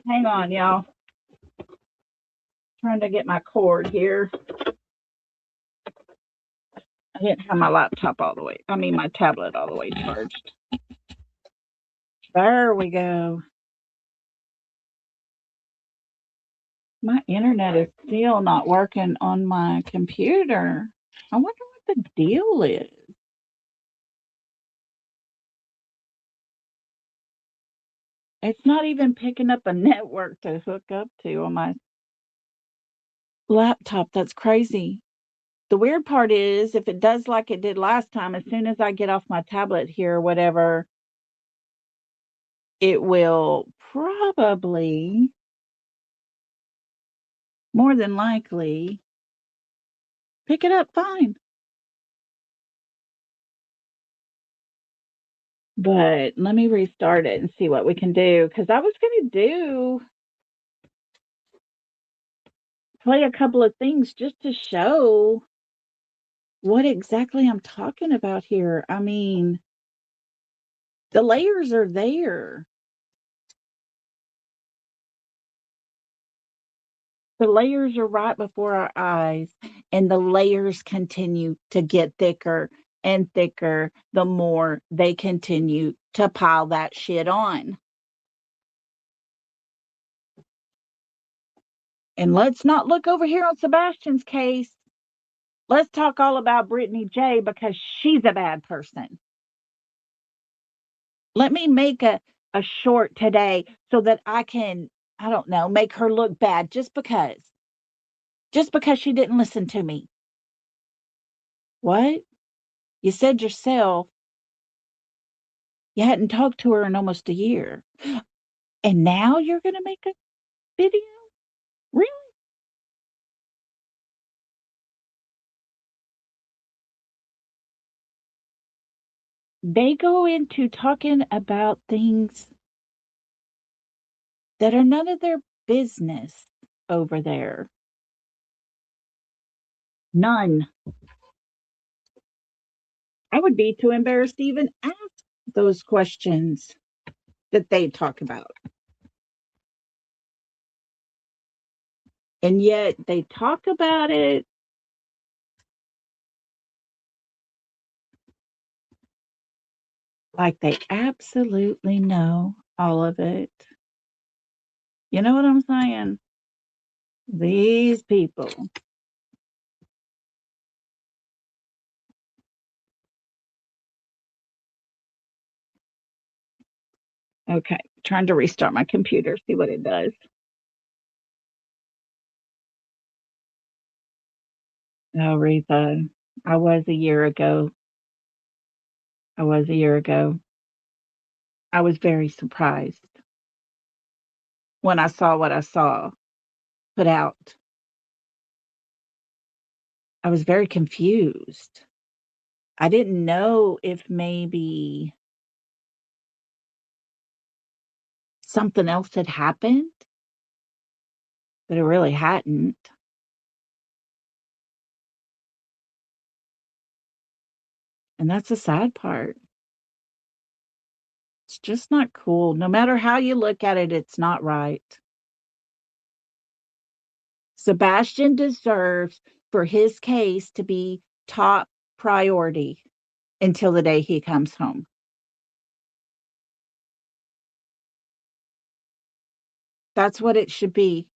Hang on, y'all. Trying to get my cord here. I didn't have my laptop my tablet all the way charged. There we go. My internet is still not working on my computer. I wonder what the deal is. It's not even picking up a network to hook up to on my laptop. That's crazy. The weird part is if it does like it did last time, as soon as I get off my tablet here or whatever, it will probably, more than likely, pick it up fine. But let me restart it and see what we can do. Because I was going to play a couple of things just to show what exactly I'm talking about here. I mean, the layers are there. The layers are right before our eyes, and the layers continue to get thicker and thicker the more they continue to pile that shit on. And let's not look over here on Sebastian's case. Let's talk all about Brittany J because she's a bad person. Let me make a short today so that I can, I don't know, make her look bad just because. Just because she didn't listen to me. What? You said yourself you hadn't talked to her in almost a year. And now you're going to make a video? Really? They go into talking about things that are none of their business over there. None. I would be too embarrassed to even ask those questions that they talk about. And yet they talk about it like they absolutely know all of it. You know what I'm saying? These people. Okay, trying to restart my computer, see what it does. Oh, Rita, I was a year ago. I was a year ago. I was very surprised when I saw what I saw put out. I was very confused. I didn't know if maybe something else had happened, but it really hadn't. And that's the sad part. It's just not cool. No matter how you look at it, it's not right. Sebastian deserves for his case to be top priority until the day he comes home. That's what it should be.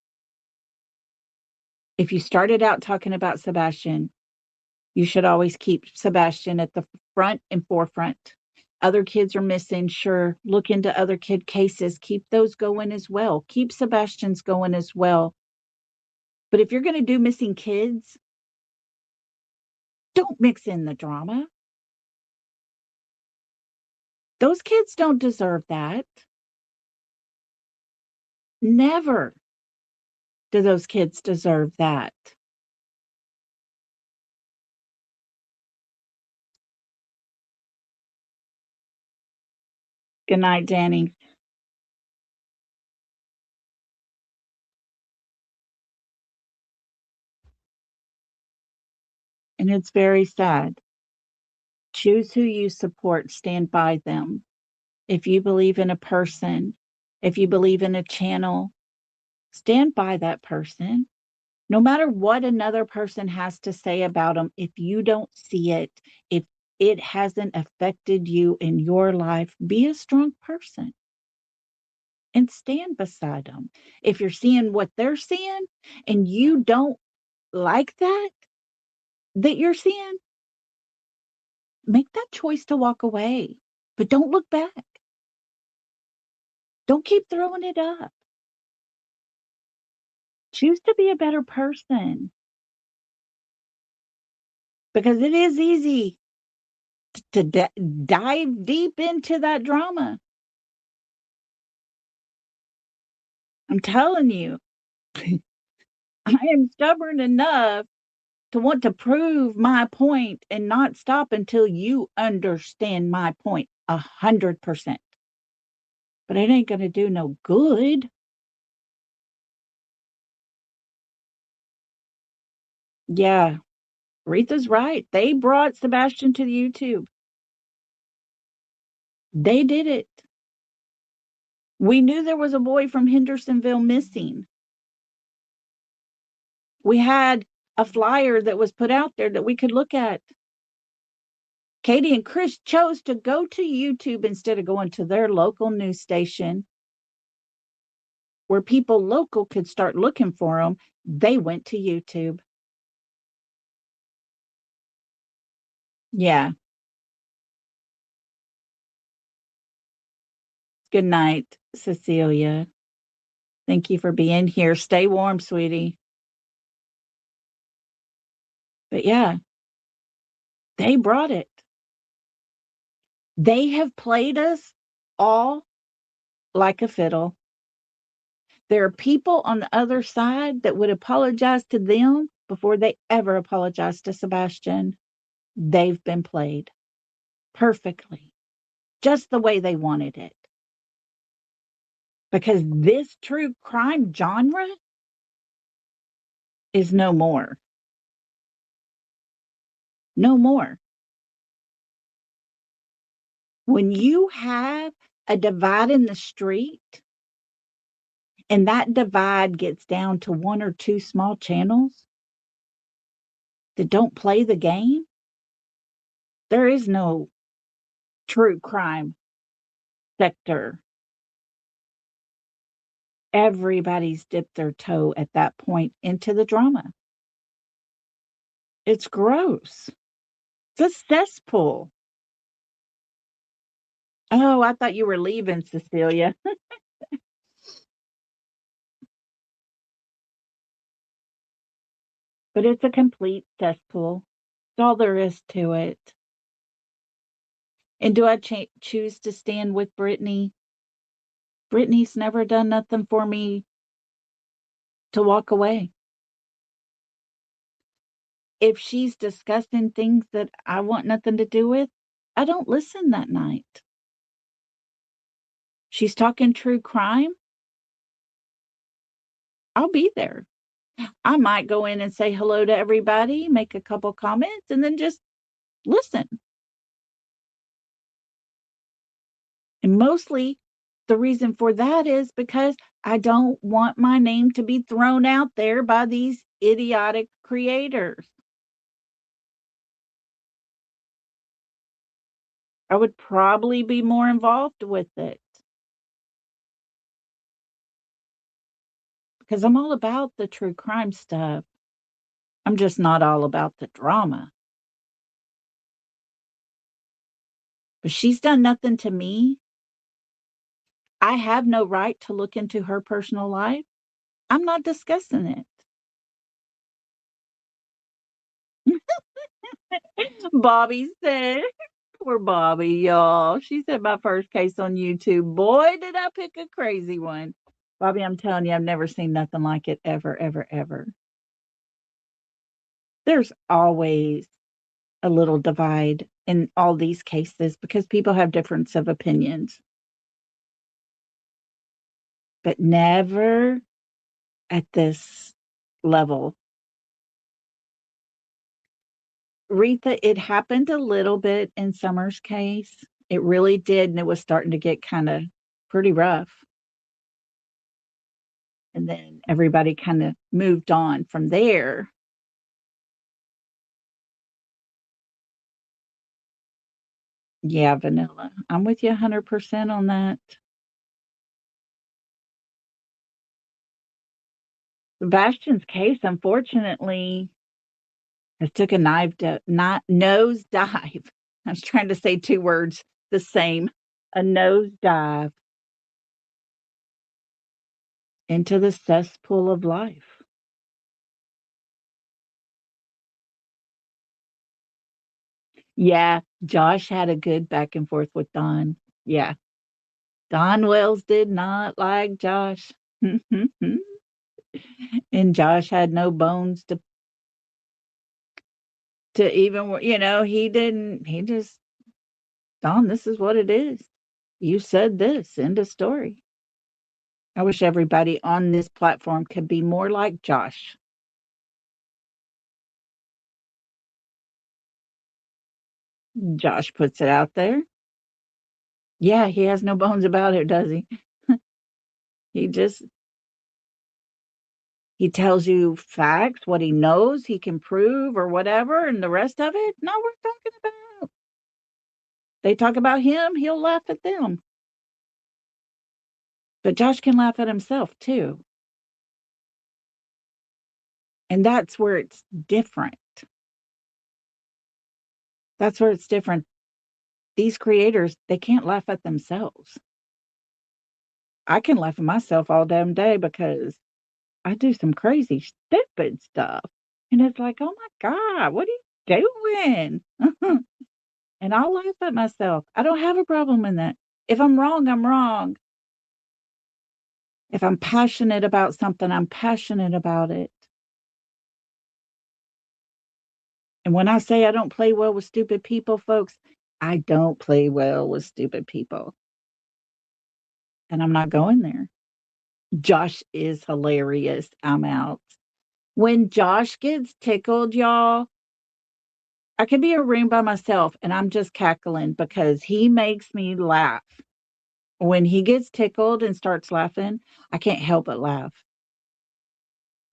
If you started out talking about Sebastian, you should always keep Sebastian at the front and forefront. Other kids are missing, sure. Look into other kid cases. Keep those going as well. Keep Sebastian's going as well. But if you're going to do missing kids, don't mix in the drama. Those kids don't deserve that. Never do those kids deserve that. Good night, Danny. And it's very sad. Choose who you support, stand by them. If you believe in a person, if you believe in a channel, stand by that person. No matter what another person has to say about them, if you don't see it, if it hasn't affected you in your life, be a strong person and stand beside them. If you're seeing what they're seeing and you don't like that you're seeing, make that choice to walk away, but don't look back. Don't keep throwing it up. Choose to be a better person because it is easy to dive deep into that drama. I'm telling you, I am stubborn enough to want to prove my point and not stop until you understand my point 100%. But it ain't going to do no good. Yeah, Retha's right. They brought Sebastian to the YouTube. They did it. We knew there was a boy from Hendersonville missing. We had a flyer that was put out there that we could look at. Katie and Chris chose to go to YouTube instead of going to their local news station where people local could start looking for them. They went to YouTube. Yeah. Good night, Cecilia. Thank you for being here. Stay warm, sweetie. But yeah, they brought it. They have played us all like a fiddle. There are people on the other side that would apologize to them before they ever apologize to Sebastian. They've been played perfectly, just the way they wanted it. Because this true crime genre is no more. No more. When you have a divide in the street and that divide gets down to one or two small channels that don't play the game, there is no true crime sector. Everybody's dipped their toe at that point into the drama. It's gross. It's a cesspool. Oh, I thought you were leaving, Cecilia. But it's a complete cesspool. That's all there is to it. And do I choose to stand with Brittany? Brittany's never done nothing for me to walk away. If she's discussing things that I want nothing to do with, I don't listen that night. She's talking true crime, I'll be there. I might go in and say hello to everybody, make a couple comments, and then just listen. And mostly the reason for that is because I don't want my name to be thrown out there by these idiotic creators. I would probably be more involved with it because I'm all about the true crime stuff. I'm just not all about the drama. But she's done nothing to me. I have no right to look into her personal life. I'm not discussing it. Bobby said, poor Bobby, y'all. She said my first case on YouTube. Boy, did I pick a crazy one. Bobby, I'm telling you, I've never seen nothing like it ever, ever, ever. There's always a little divide in all these cases because people have difference of opinions. But never at this level. Retha, it happened a little bit in Summer's case. It really did, and it was starting to get kind of pretty rough. And then everybody kind of moved on from there. Yeah, Vanilla. I'm with you 100% on that. Sebastian's case, unfortunately, has took a nose dive. I was trying to say two words the same. A nose dive into the cesspool of life. Yeah, Josh had a good back and forth with Don. Yeah. Don Wells did not like Josh. And Josh had no bones to even, he just, Don, this is what it is. You said this, end of story. I wish everybody on this platform could be more like Josh. Josh puts it out there. Yeah, he has no bones about it, does he? He just he tells you facts, what he knows he can prove or whatever, and the rest of it, no, we're talking about. They talk about him, he'll laugh at them. But Josh can laugh at himself too. And that's where it's different. That's where it's different. These creators, they can't laugh at themselves. I can laugh at myself all damn day because I do some crazy, stupid stuff. And it's like, oh my God, what are you doing? And I'll laugh at myself. I don't have a problem in that. If I'm wrong, I'm wrong. If I'm passionate about something, I'm passionate about it. And when I say I don't play well with stupid people, folks, I don't play well with stupid people. And I'm not going there. Josh is hilarious. I'm out. When Josh gets tickled, y'all, I could be in a room by myself and I'm just cackling because he makes me laugh. When he gets tickled and starts laughing, I can't help but laugh.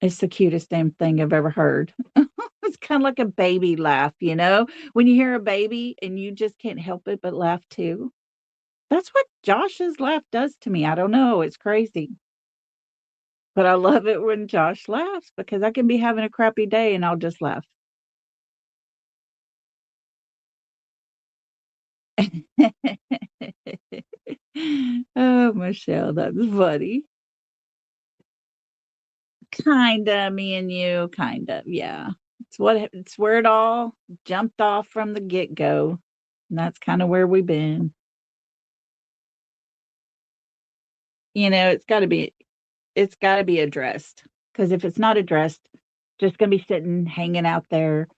It's the cutest damn thing I've ever heard. It's kind of like a baby laugh, when you hear a baby and you just can't help it but laugh too. That's what Josh's laugh does to me. I don't know. It's crazy. But I love it when Josh laughs because I can be having a crappy day and I'll just laugh. Oh, Michelle, that's funny. Kinda, me and you, kind of, yeah. It's where it all jumped off from the get-go. And that's kind of where we've been. It's got to be addressed. Because if it's not addressed, just going to be sitting, hanging out there.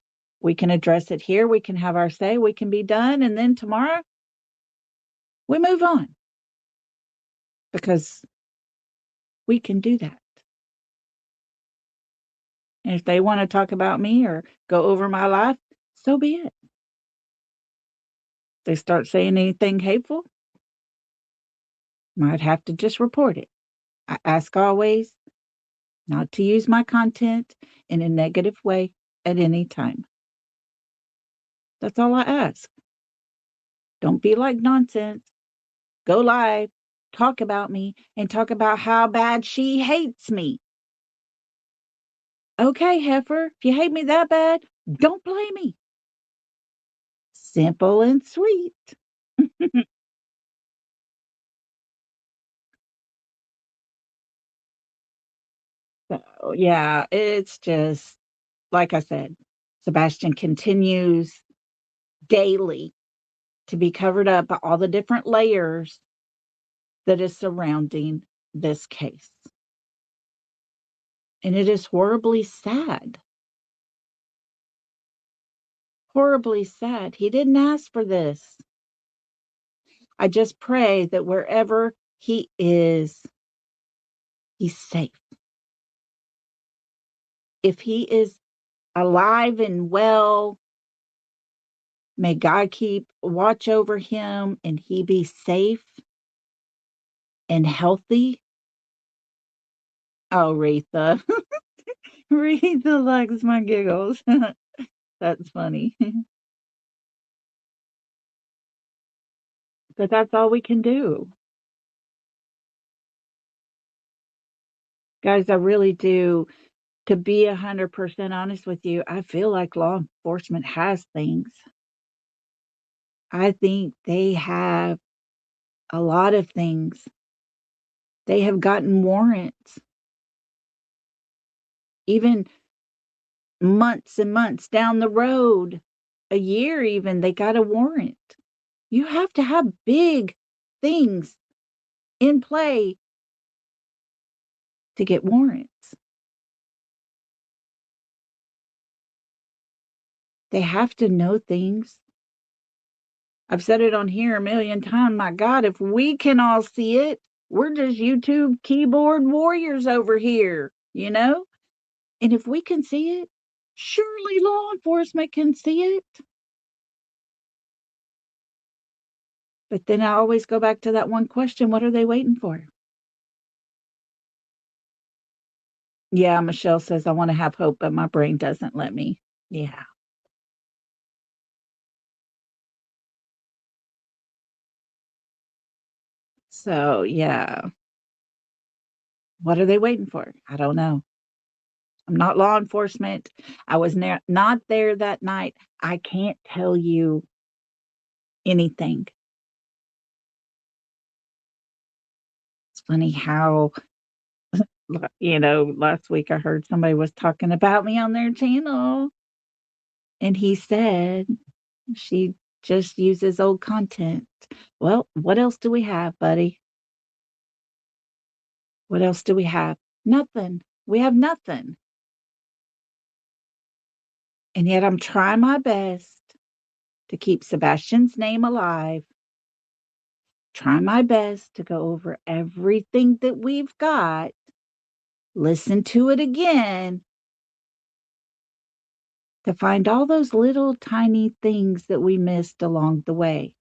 We can address it here. We can have our say. We can be done. And then tomorrow, we move on. Because we can do that. And if they want to talk about me or go over my life, so be it. If they start saying anything hateful, might have to just report it. I ask always not to use my content in a negative way at any time. That's all I ask. Don't be like nonsense. Go live, talk about me, and talk about how bad she hates me. Okay, heifer, if you hate me that bad, don't play me. Simple and sweet. So, yeah, it's just like I said, Sebastian continues daily to be covered up by all the different layers that is surrounding this case. And it is horribly sad. Horribly sad. He didn't ask for this. I just pray that wherever he is, he's safe. If he is alive and well, may God keep watch over him and he be safe and healthy. Oh, Retha. Retha likes my giggles. That's funny. But that's all we can do. Guys, I really do. To be 100% honest with you, I feel like law enforcement has things. I think they have a lot of things. They have gotten warrants, even months and months down the road, a year even, they got a warrant. You have to have big things in play to get warrants. They have to know things. I've said it on here a million times. My God, if we can all see it, we're just YouTube keyboard warriors over here, And if we can see it, surely law enforcement can see it. But then I always go back to that one question, what are they waiting for? Yeah, Michelle says, I want to have hope, but my brain doesn't let me. Yeah. So, yeah. What are they waiting for? I don't know. I'm not law enforcement. I was not there that night. I can't tell you anything. It's funny how, last week I heard somebody was talking about me on their channel. And he said she just uses old content. Well, what else do we have, buddy? What else do we have? Nothing. We have nothing. And yet I'm trying my best to keep Sebastian's name alive. Try my best to go over everything that we've got, listen to it again, to find all those little tiny things that we missed along the way.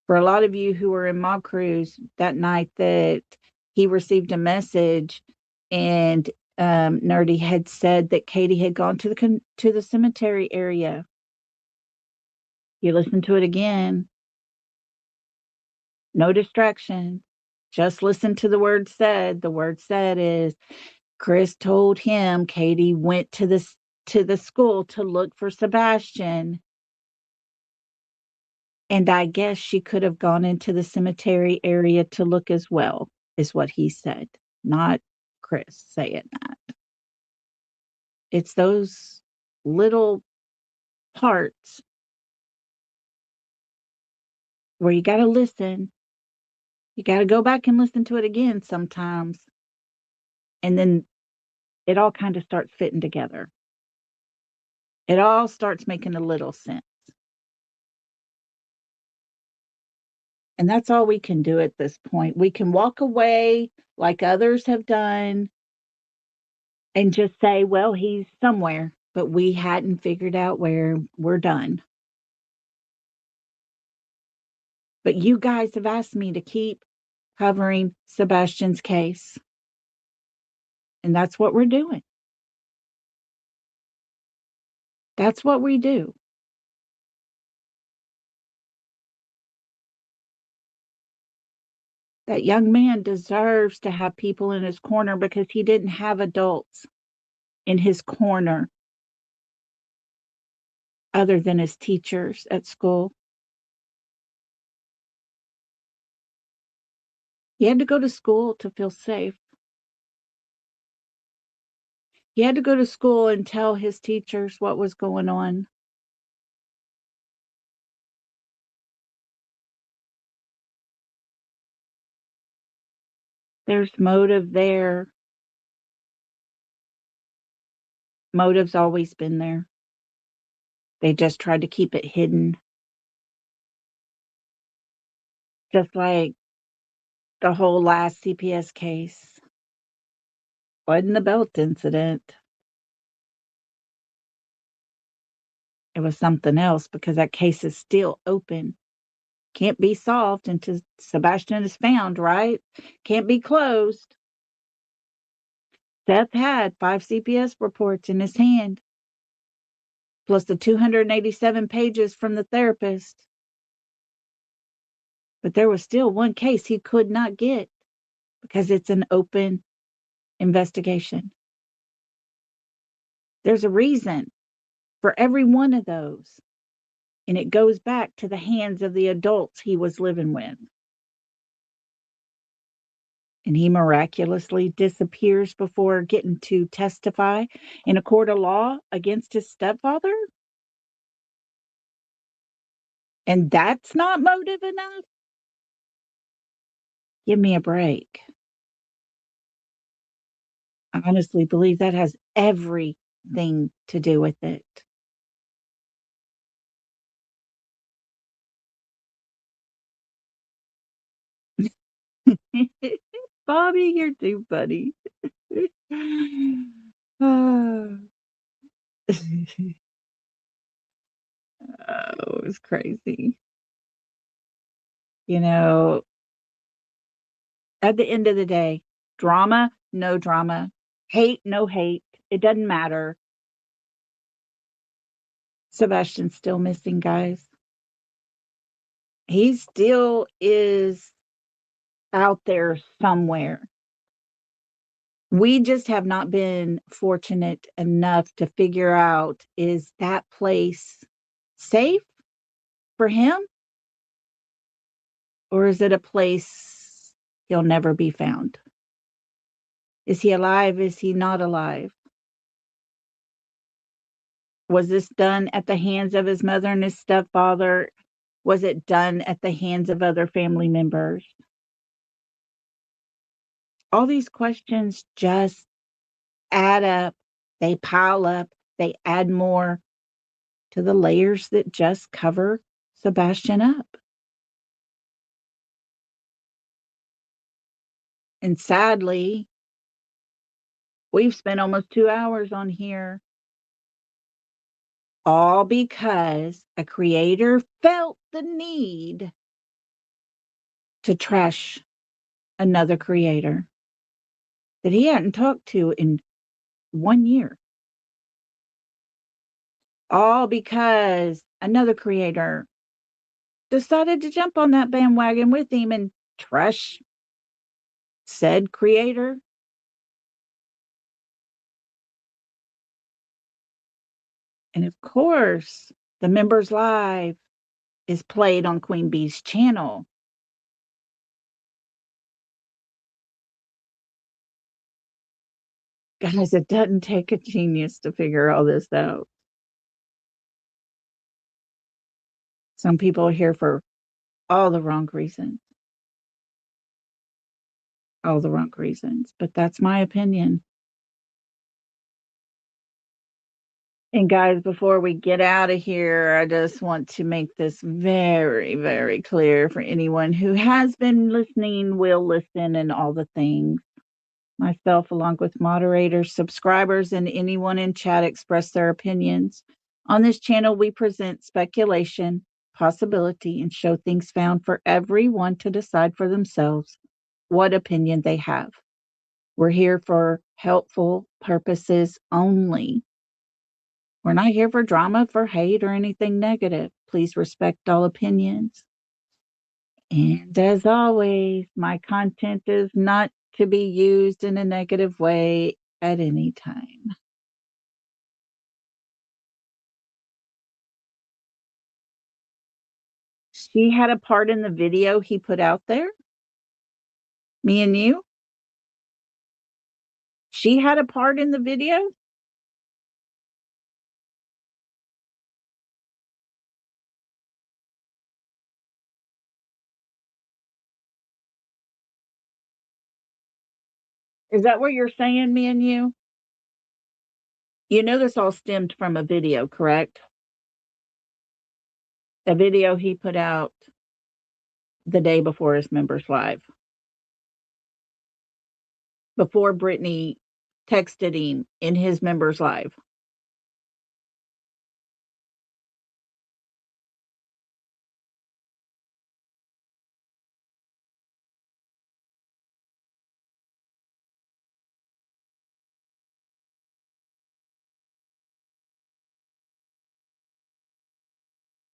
For a lot of you who were in Mob Cruise that night that he received a message and Nerdy had said that Katie had gone to the cemetery area. You listen to it again. No distraction. Just listen to the word said. The word said is Chris told him Katie went to the school to look for Sebastian. And I guess she could have gone into the cemetery area to look as well, is what he said. Not Chris saying that. It's those little parts where you got to listen. You got to go back and listen to it again sometimes. And then it all kind of starts fitting together. It all starts making a little sense. And that's all we can do at this point. We can walk away like others have done and just say, well, he's somewhere, but we hadn't figured out where. We're done. But you guys have asked me to keep covering Sebastian's case. And that's what we're doing. That's what we do. That young man deserves to have people in his corner because he didn't have adults in his corner other than his teachers at school. He had to go to school to feel safe. He had to go to school and tell his teachers what was going on. There's motive there. Motive's always been there. They just tried to keep it hidden. Just like the whole last CPS case. Wasn't the belt incident. It was something else because that case is still open. Can't be solved until Sebastian is found, right? Can't be closed. Seth had 5 CPS reports in his hand, plus the 287 pages from the therapist. But there was still one case he could not get because it's an open investigation. There's a reason for every one of those. And it goes back to the hands of the adults he was living with. And he miraculously disappears before getting to testify in a court of law against his stepfather? And that's not motive enough? Give me a break. I honestly believe that has everything to do with it. Bobby, you're too funny. Oh, it was crazy. You know, at the end of the day, drama, no drama, hate, no hate. It doesn't matter. Sebastian's still missing, guys. He still is out there somewhere. We just have not been fortunate enough to figure out, is that place safe for him? Or is it a place he'll never be found? Is he alive? Is he not alive? Was this done at the hands of his mother and his stepfather? Was it done at the hands of other family members? All these questions just add up. They pile up. They add more to the layers that just cover Sebastian up. And sadly, we've spent almost 2 hours on here, all because a creator felt the need to trash another creator that he hadn't talked to in 1 year. All because another creator decided to jump on that bandwagon with him and trash said creator. And of course, the Members Live is played on Queen Bee's channel. Guys, it doesn't take a genius to figure all this out. Some people are here for all the wrong reasons. All the wrong reasons. But that's my opinion. And guys, before we get out of here, I just want to make this very, very clear for anyone who has been listening, will listen, and all the things. Myself, along with moderators, subscribers, and anyone in chat express their opinions. On this channel, we present speculation, possibility, and show things found for everyone to decide for themselves what opinion they have. We're here for helpful purposes only. We're not here for drama, for hate, or anything negative. Please respect all opinions. And as always, my content is not to be used in a negative way at any time. She had a part in the video he put out there. Me and you. She had a part in the video. Is that what you're saying, me and you? You know this all stemmed from a video, correct? A video he put out the day before his members live. Before Brittany texted him in his members live.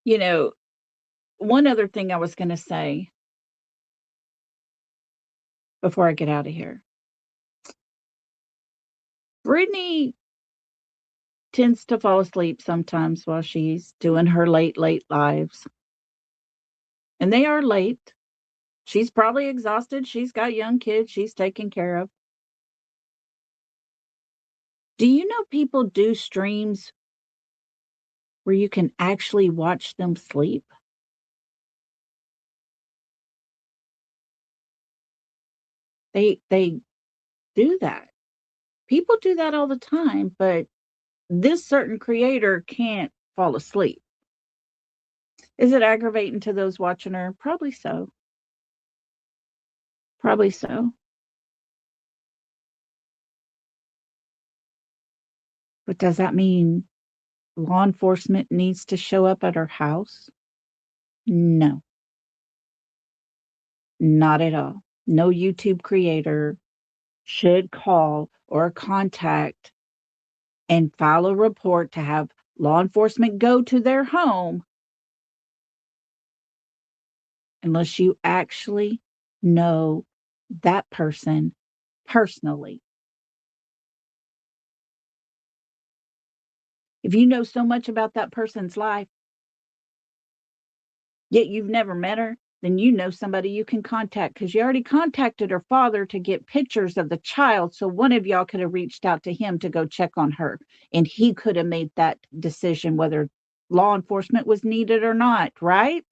You know, one other thing I was going to say before I get out of here. Brittany tends to fall asleep sometimes while she's doing her late lives. And they are late. She's probably exhausted. She's got young kids she's taking care of. Do you know people do streams where you can actually watch them sleep? They do that. People do that all the time, but this certain creator can't fall asleep. Is it aggravating to those watching her? Probably so. Probably so. But does that mean law enforcement needs to show up at her house? No, not at all. No YouTube creator should call or contact and file a report to have law enforcement go to their home unless you actually know that person personally. If you know so much about that person's life, yet you've never met her, then you know somebody you can contact because you already contacted her father to get pictures of the child. So one of y'all could have reached out to him to go check on her. And he could have made that decision whether law enforcement was needed or not, right?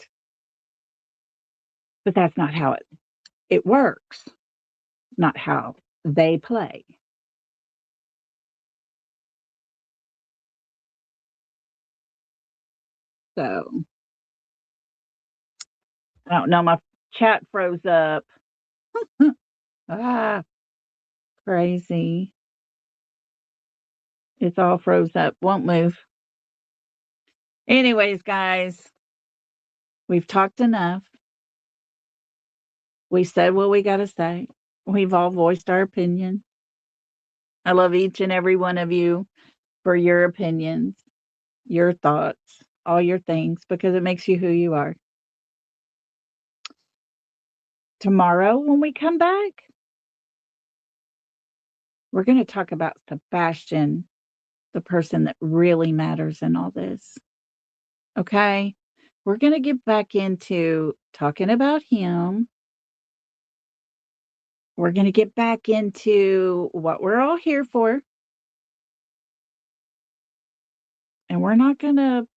But that's not how it works. Not how they play. So I don't know. My chat froze up. Ah, crazy. It's all froze up. Won't move. Anyways, guys, we've talked enough. We said what we got to say. We've all voiced our opinion. I love each and every one of you for your opinions, your thoughts, all your things, because it makes you who you are. Tomorrow, when we come back, we're going to talk about Sebastian, the person that really matters in all this. Okay? We're going to get back into talking about him. We're going to get back into what we're all here for. And we're not going to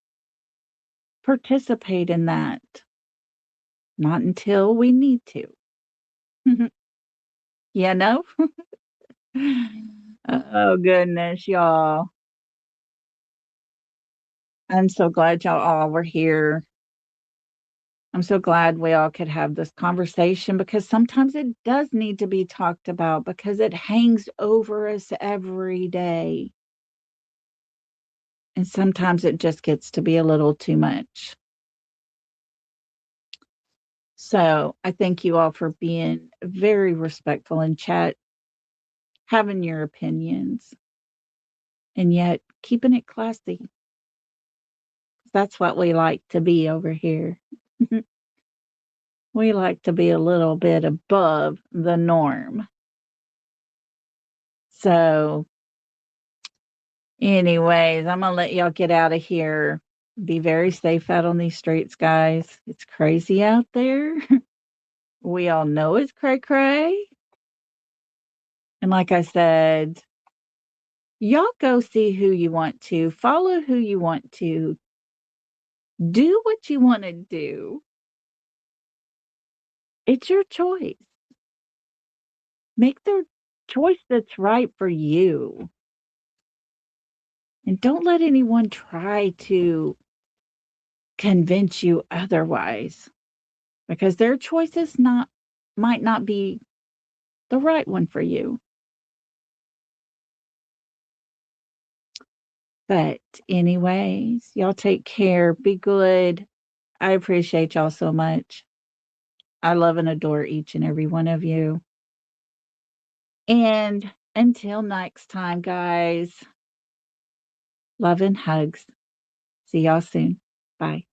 participate in that Not until we need to. You know? Oh, goodness, y'all. I'm so glad y'all all were here. I'm so glad we all could have this conversation because sometimes it does need to be talked about because it hangs over us every day. And sometimes it just gets to be a little too much. So I thank you all for being very respectful in chat, having your opinions, and yet keeping it classy. That's what we like to be over here. We like to be a little bit above the norm. So, anyways, I'm going to let y'all get out of here. Be very safe out on these streets, guys. It's crazy out there. We all know it's cray cray. And like I said, y'all go see who you want to, follow who you want to, do what you want to do. It's your choice. Make the choice that's right for you. And don't let anyone try to convince you otherwise because their choices might not be the right one for you. But anyways, y'all take care. Be good. I appreciate y'all so much. I love and adore each and every one of you. And until next time, guys, love and hugs. See y'all soon. Bye.